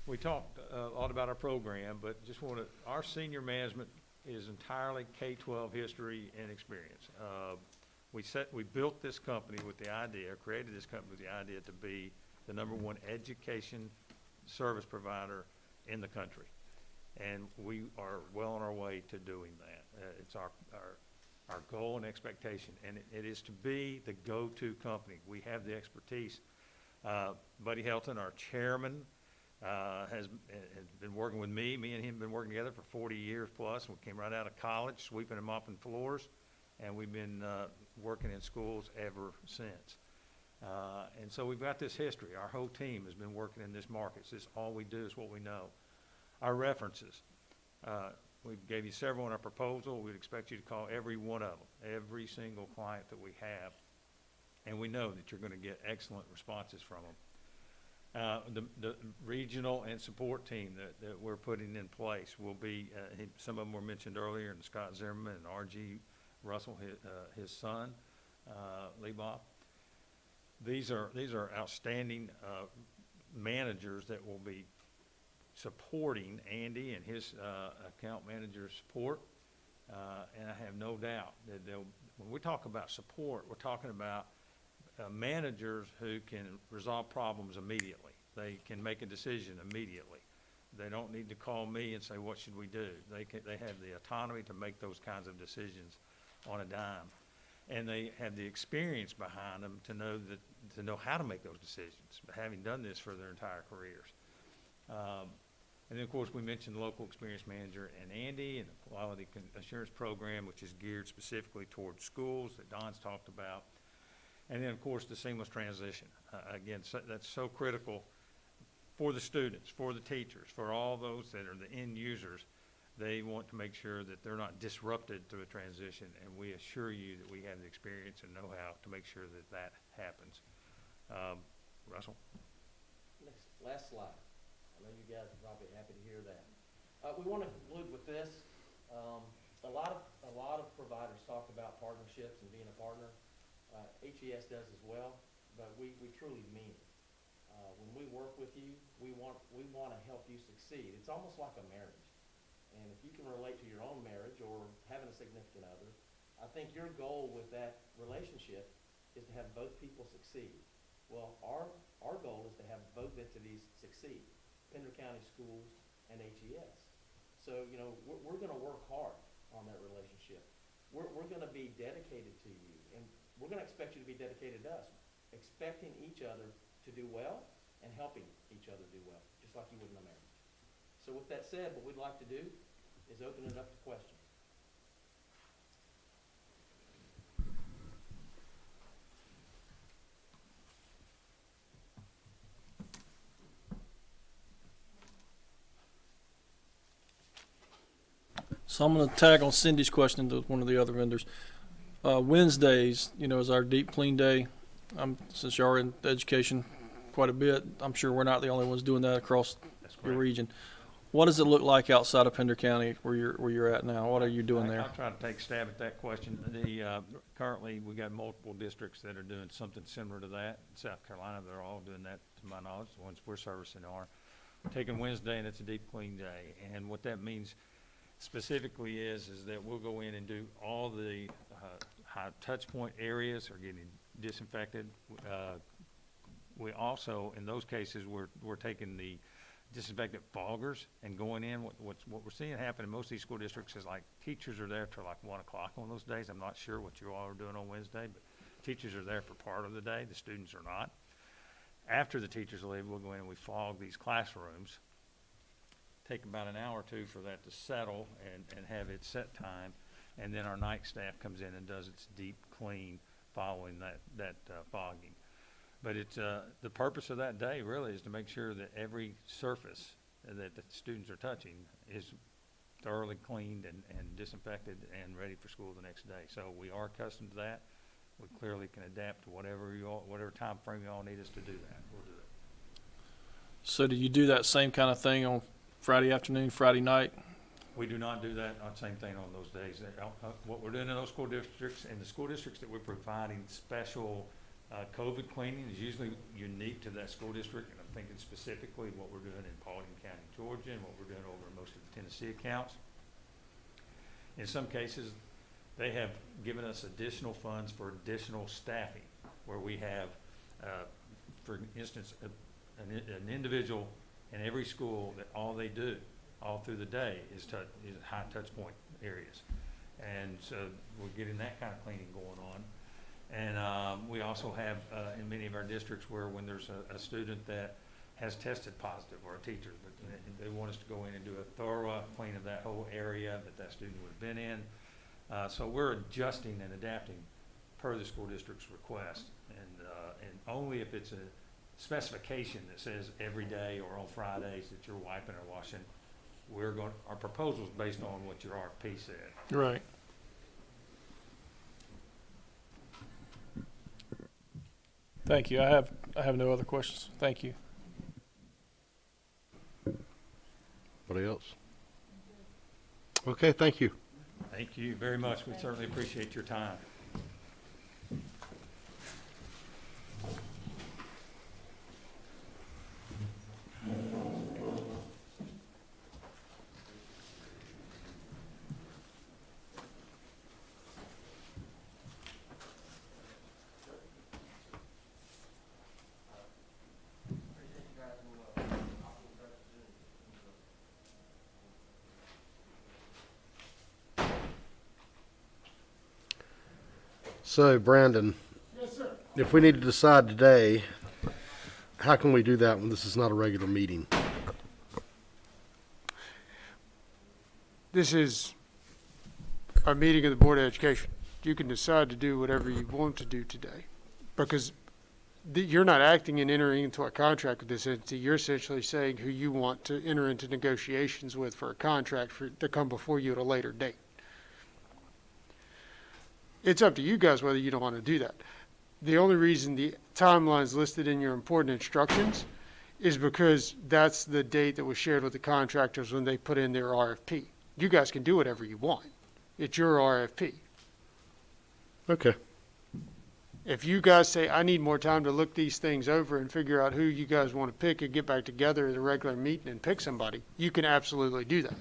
We talked a lot about our program, but just our senior management is entirely K-12 history and experience. We built this company with the idea, created this company with the idea to be the #1 education service provider in the country. And we are well on our way to doing that. It's our goal and expectation, and it is to be the go-to company. We have the expertise. Buddy Helton, our chairman, has been working with me. Me and him have been working together for 40 years plus. We came right out of college, sweeping and mopping floors, and we've been working in schools ever since. And so we've got this history. Our whole team has been working in this market. This is all we do, is what we know. Our references. We gave you several in our proposal. We'd expect you to call every one of them, every single client that we have. And we know that you're going to get excellent responses from them. The regional and support team that we're putting in place will be, some of them were mentioned earlier, and Scott Zimmerman and R.G. Russell, his son, Lee Bob. These are outstanding managers that will be supporting Andy and his account manager support, and I have no doubt that when we talk about support, we're talking about managers who can resolve problems immediately. They can make a decision immediately. They don't need to call me and say, what should we do? They have the autonomy to make those kinds of decisions on a dime. And they have the experience behind them to know how to make those decisions, having done this for their entire careers. And then, of course, we mentioned the local experience manager and Andy, and the quality assurance program, which is geared specifically towards schools that Don's talked about. And then, of course, the seamless transition. Again, that's so critical for the students, for the teachers, for all those that are the end users. They want to make sure that they're not disrupted through a transition, and we assure you that we have the experience and know-how to make sure that that happens. Russell? Last slide. I know you guys are probably happy to hear that. We want to conclude with this. A lot of providers talk about partnerships and being a partner. HES does as well, but we truly mean it. When we work with you, we want to help you succeed. It's almost like a marriage. And if you can relate to your own marriage or having a significant other, I think your goal with that relationship is to have both people succeed. Well, our goal is to have both entities succeed, Pender County Schools and HES. So, we're going to work hard on that relationship. We're going to be dedicated to you, and we're going to expect you to be dedicated to us, expecting each other to do well and helping each other do well, just like you would in a marriage. So with that said, what we'd like to do is open it up to questions. So I'm going to tag on Cindy's question to one of the other vendors. Wednesdays, is our deep clean day. Since you are in education quite a bit, I'm sure we're not the only ones doing that across your region. What does it look like outside of Pender County where you're at now? What are you doing there? I'll try to take a stab at that question. Currently, we got multiple districts that are doing something similar to that. In South Carolina, they're all doing that, to my knowledge. The ones we're servicing are taking Wednesday, and it's a deep clean day. And what that means specifically is that we'll go in and do all the high touch point areas are getting disinfected. We also, in those cases, we're taking the disinfectant foggers and going in. What we're seeing happen in most of these school districts is like teachers are there till like 1 o'clock on those days. I'm not sure what you all are doing on Wednesday, but teachers are there for part of the day. The students are not. After the teachers leave, we'll go in and we fog these classrooms. Take about an hour or two for that to settle and have its set time, and then our night staff comes in and does its deep clean following that fogging. But it's the purpose of that day really is to make sure that every surface that the students are touching is thoroughly cleaned and disinfected and ready for school the next day. So we are accustomed to that. We clearly can adapt to whatever time frame you all need us to do that. We'll do it. So do you do that same kind of thing on Friday afternoon, Friday night? We do not do that, same thing on those days. What we're doing in those school districts, and the school districts that we're providing special COVID cleaning is usually unique to that school district, and I'm thinking specifically what we're doing in Paulding County, Georgia, and what we're doing over in most of the Tennessee accounts. In some cases, they have given us additional funds for additional staffing, where we have, for instance, an individual in every school that all they do all through the day is high touch point areas. And so we're getting that kind of cleaning going on. And we also have in many of our districts where when there's a student that has tested positive, or a teacher, but they want us to go in and do a thorough clean of that whole area that student would have been in. So we're adjusting and adapting per the school district's request, and only if it's a specification that says every day or on Fridays that you're wiping or washing, our proposal is based on what your RFP said. Right. Thank you. I have no other questions. Thank you. Anybody else? Okay, thank you. Thank you very much. We certainly appreciate your time. So, Brandon. Yes, sir. If we need to decide today, how can we do that when this is not a regular meeting? This is a meeting of the Board of Education. You can decide to do whatever you want to do today, because you're not acting and entering into a contract with this entity. You're essentially saying who you want to enter into negotiations with for a contract to come before you at a later date. It's up to you guys whether you don't want to do that. The only reason the timeline's listed in your important instructions is because that's the date that was shared with the contractors when they put in their RFP. You guys can do whatever you want. It's your RFP. Okay. If you guys say, I need more time to look these things over and figure out who you guys want to pick and get back together at a regular meeting and pick somebody, you can absolutely do that.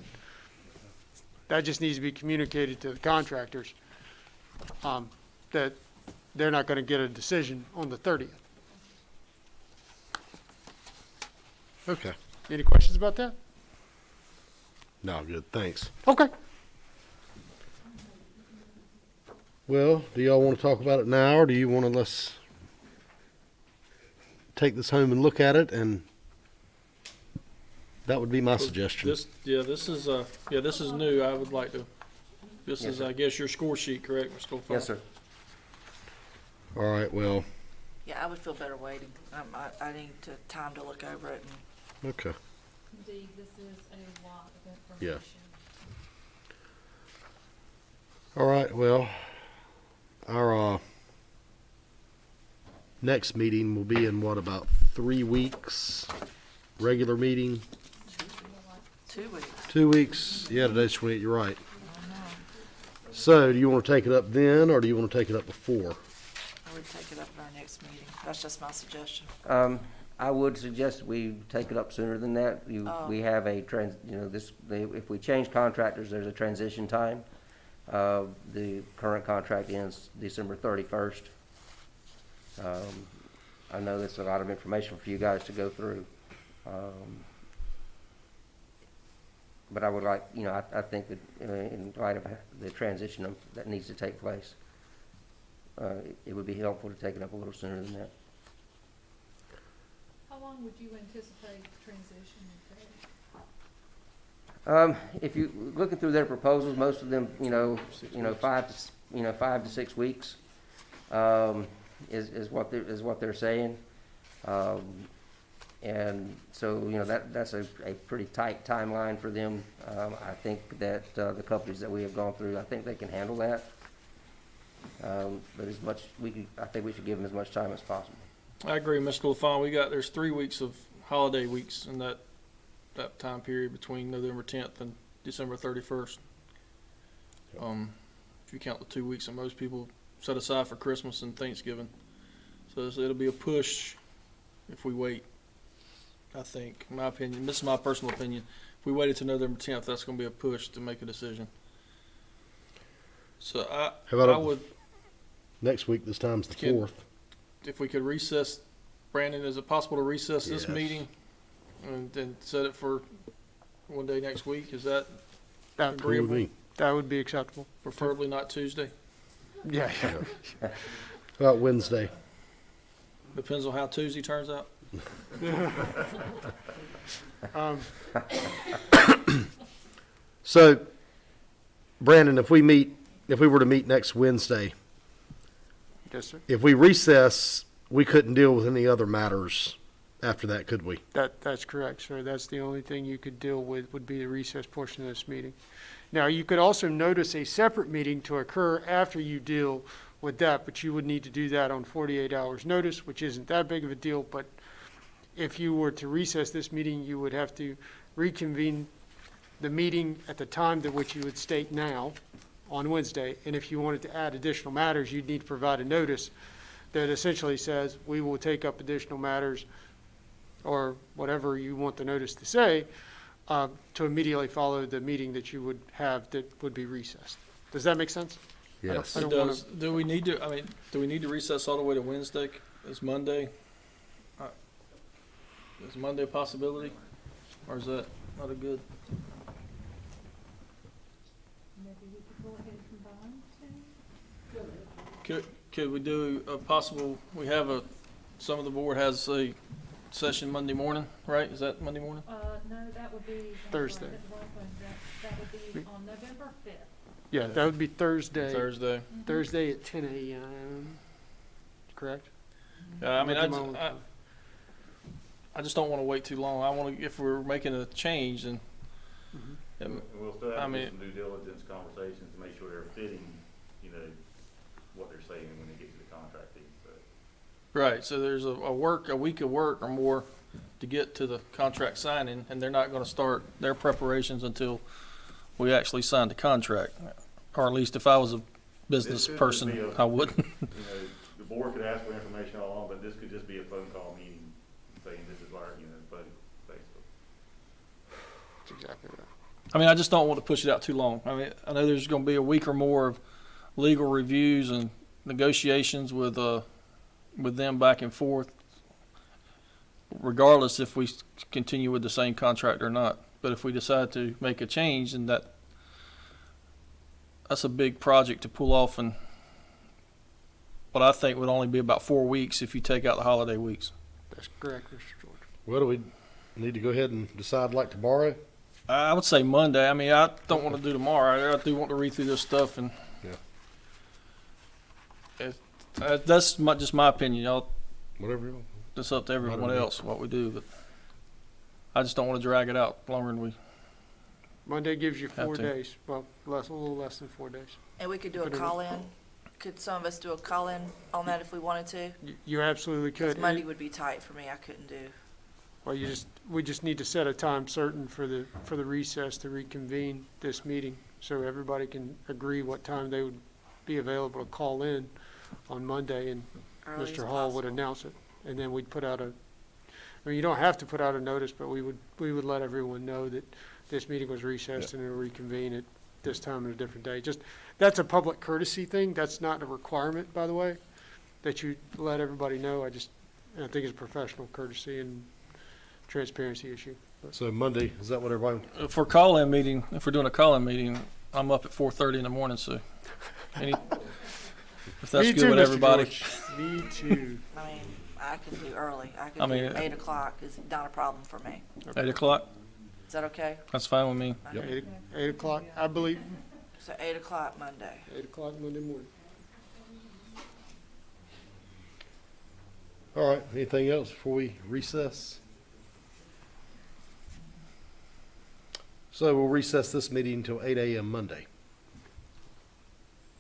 That just needs to be communicated to the contractors, that they're not going to get a decision on the 30th. Okay. Any questions about that? No, good, thanks. Okay. Well, do y'all want to talk about it now, or do you want to let's take this home and look at it and That would be my suggestion. This is new. I would like to, this Yes, is, sir. I guess, your score sheet, correct, Mr. LaFawn? Yes, sir. All right, well, Yeah, I would feel better waiting. I need time to look over it and okay. Indeed, this is a lot of Yeah. information. All right, well, our next meeting will be in what, about 3 weeks? Regular meeting, 2 weeks. 2 weeks? Yeah, today's 28, you're right. So do you want to take it up then, or do you want to take it up before? I would take it up in our next meeting. That's just my suggestion. I would suggest we take it up sooner than that. We have a if we change contractors, there's a transition time. The current contract ends December 31st. I know that's a lot of information for you guys to go through. But I would like, I think that in light of the transition that needs to take place, it would be helpful to take it up a little sooner than that. How long would you anticipate transition would take? If you looking through their proposals, most of them, 5 to 6 weeks, is what they're saying. And so, that's a pretty tight timeline for them. I think that the companies that we have gone through, I think they can handle that. But I think we should give them as much time as possible. I agree, Mr. LaFawn. There's 3 weeks of holiday weeks in that time period between November 10th and December 31st. If you count the 2 weeks that most people set aside for Christmas and Thanksgiving. So it'll be a push if we wait, I think, in my opinion. This is my personal opinion. If we waited to November 10th, that's going to be a push to make a decision. So How about I would, next week, this time's the 4th. if we could recess, Brandon, is it possible to recess this Yes. meeting and then set it for one day next week? Is that That agreeable? that would be acceptable. Preferably not Tuesday. Yeah. How about Wednesday? Depends on how Tuesday turns out. So, Brandon, if we were to meet next Wednesday, Yes, sir. if we recess, we couldn't deal with any other matters after that, could we? That's correct, sir. That's the only thing you could deal with would be the recess portion of this meeting. Now, you could also notice a separate meeting to occur after you deal with that, but you would need to do that on 48 hours' notice, which isn't that big of a deal, but if you were to recess this meeting, you would have to reconvene the meeting at the time to which you would state now on Wednesday, and if you wanted to add additional matters, you'd need to provide a notice that essentially says, we will take up additional matters, or whatever you want the notice to say, to immediately follow the meeting that you would have that would be recessed. Does that make sense? Yes. I It don't wanna- does. Do we need to recess all the way to Wednesday? Is Monday a possibility? Or is that not a good? Maybe we could go ahead and combine two? Could we do a possible, some of the board has a session Monday morning, right? Is that Monday morning? No, that would be. Thursday. That would be on November 5th. Yeah, that would be Thursday. Thursday. Thursday at 10 a.m., correct? I just don't want to wait too long. if we're making a change, and And we'll still have I to do mean- some due diligence conversations to make sure they're fitting, what they're saying when they get to the contract piece, so. right. So there's a week of work or more to get to the contract signing, and they're not going to start their preparations until we actually sign the contract. Or at least if I was a business This could person, just be I wouldn't. The board could ask for information all along, but this could just be a phone call meeting saying this is our, budget, basically. That's exactly right. I just don't want to push it out too long. I know there's going to be a week or more of legal reviews and negotiations with them back and forth, regardless if we continue with the same contract or not. But if we decide to make a change, then that's a big project to pull off, and what I think would only be about 4 weeks if you take out the holiday weeks. That's correct, Mr. George. What do we, need to go ahead and decide like tomorrow? I would say Monday. I mean, I don't want to do tomorrow. I do want to read through this stuff, and that's just my opinion. Y'all, Whatever you want. it's up to everyone Whatever. else what we do, but I just don't want to drag it out longer than we. Monday gives you Have 4 to. days, well, a little less than 4 days. And we could do a Put it in. call-in. Could some of us do a call-in on that if we wanted to? You absolutely Because could. Monday would be tight for me. I couldn't do. Well, we just need to set a time certain for the recess to reconvene this meeting, so everybody can agree what time they would be available to call in on Monday, and Early as Mr. Hall would possible. announce it. And then we'd put out I mean, you don't have to put out a notice, but we would let everyone know that this meeting was recessed and it'll reconvene at this time on a different day. Just, that's a public courtesy thing. That's not a requirement, by the way, that you let everybody know. I think it's a professional courtesy and transparency issue. So Monday, is that what everybody? If we're call-in meeting, if we're doing a call-in meeting, I'm up at 4:30 in the morning. So, if that's Me good too, with Mr. everybody. George. Me too. I mean, I can do early. I I can mean, do 8 o'clock. Is not a problem for me. 8 o'clock. Is that okay? That's fine with me. Yep. 8 o'clock, I believe, So 8 o'clock Monday. 8 o'clock Monday morning. All right, anything else before we recess? So we'll recess this meeting until 8 a.m. Monday.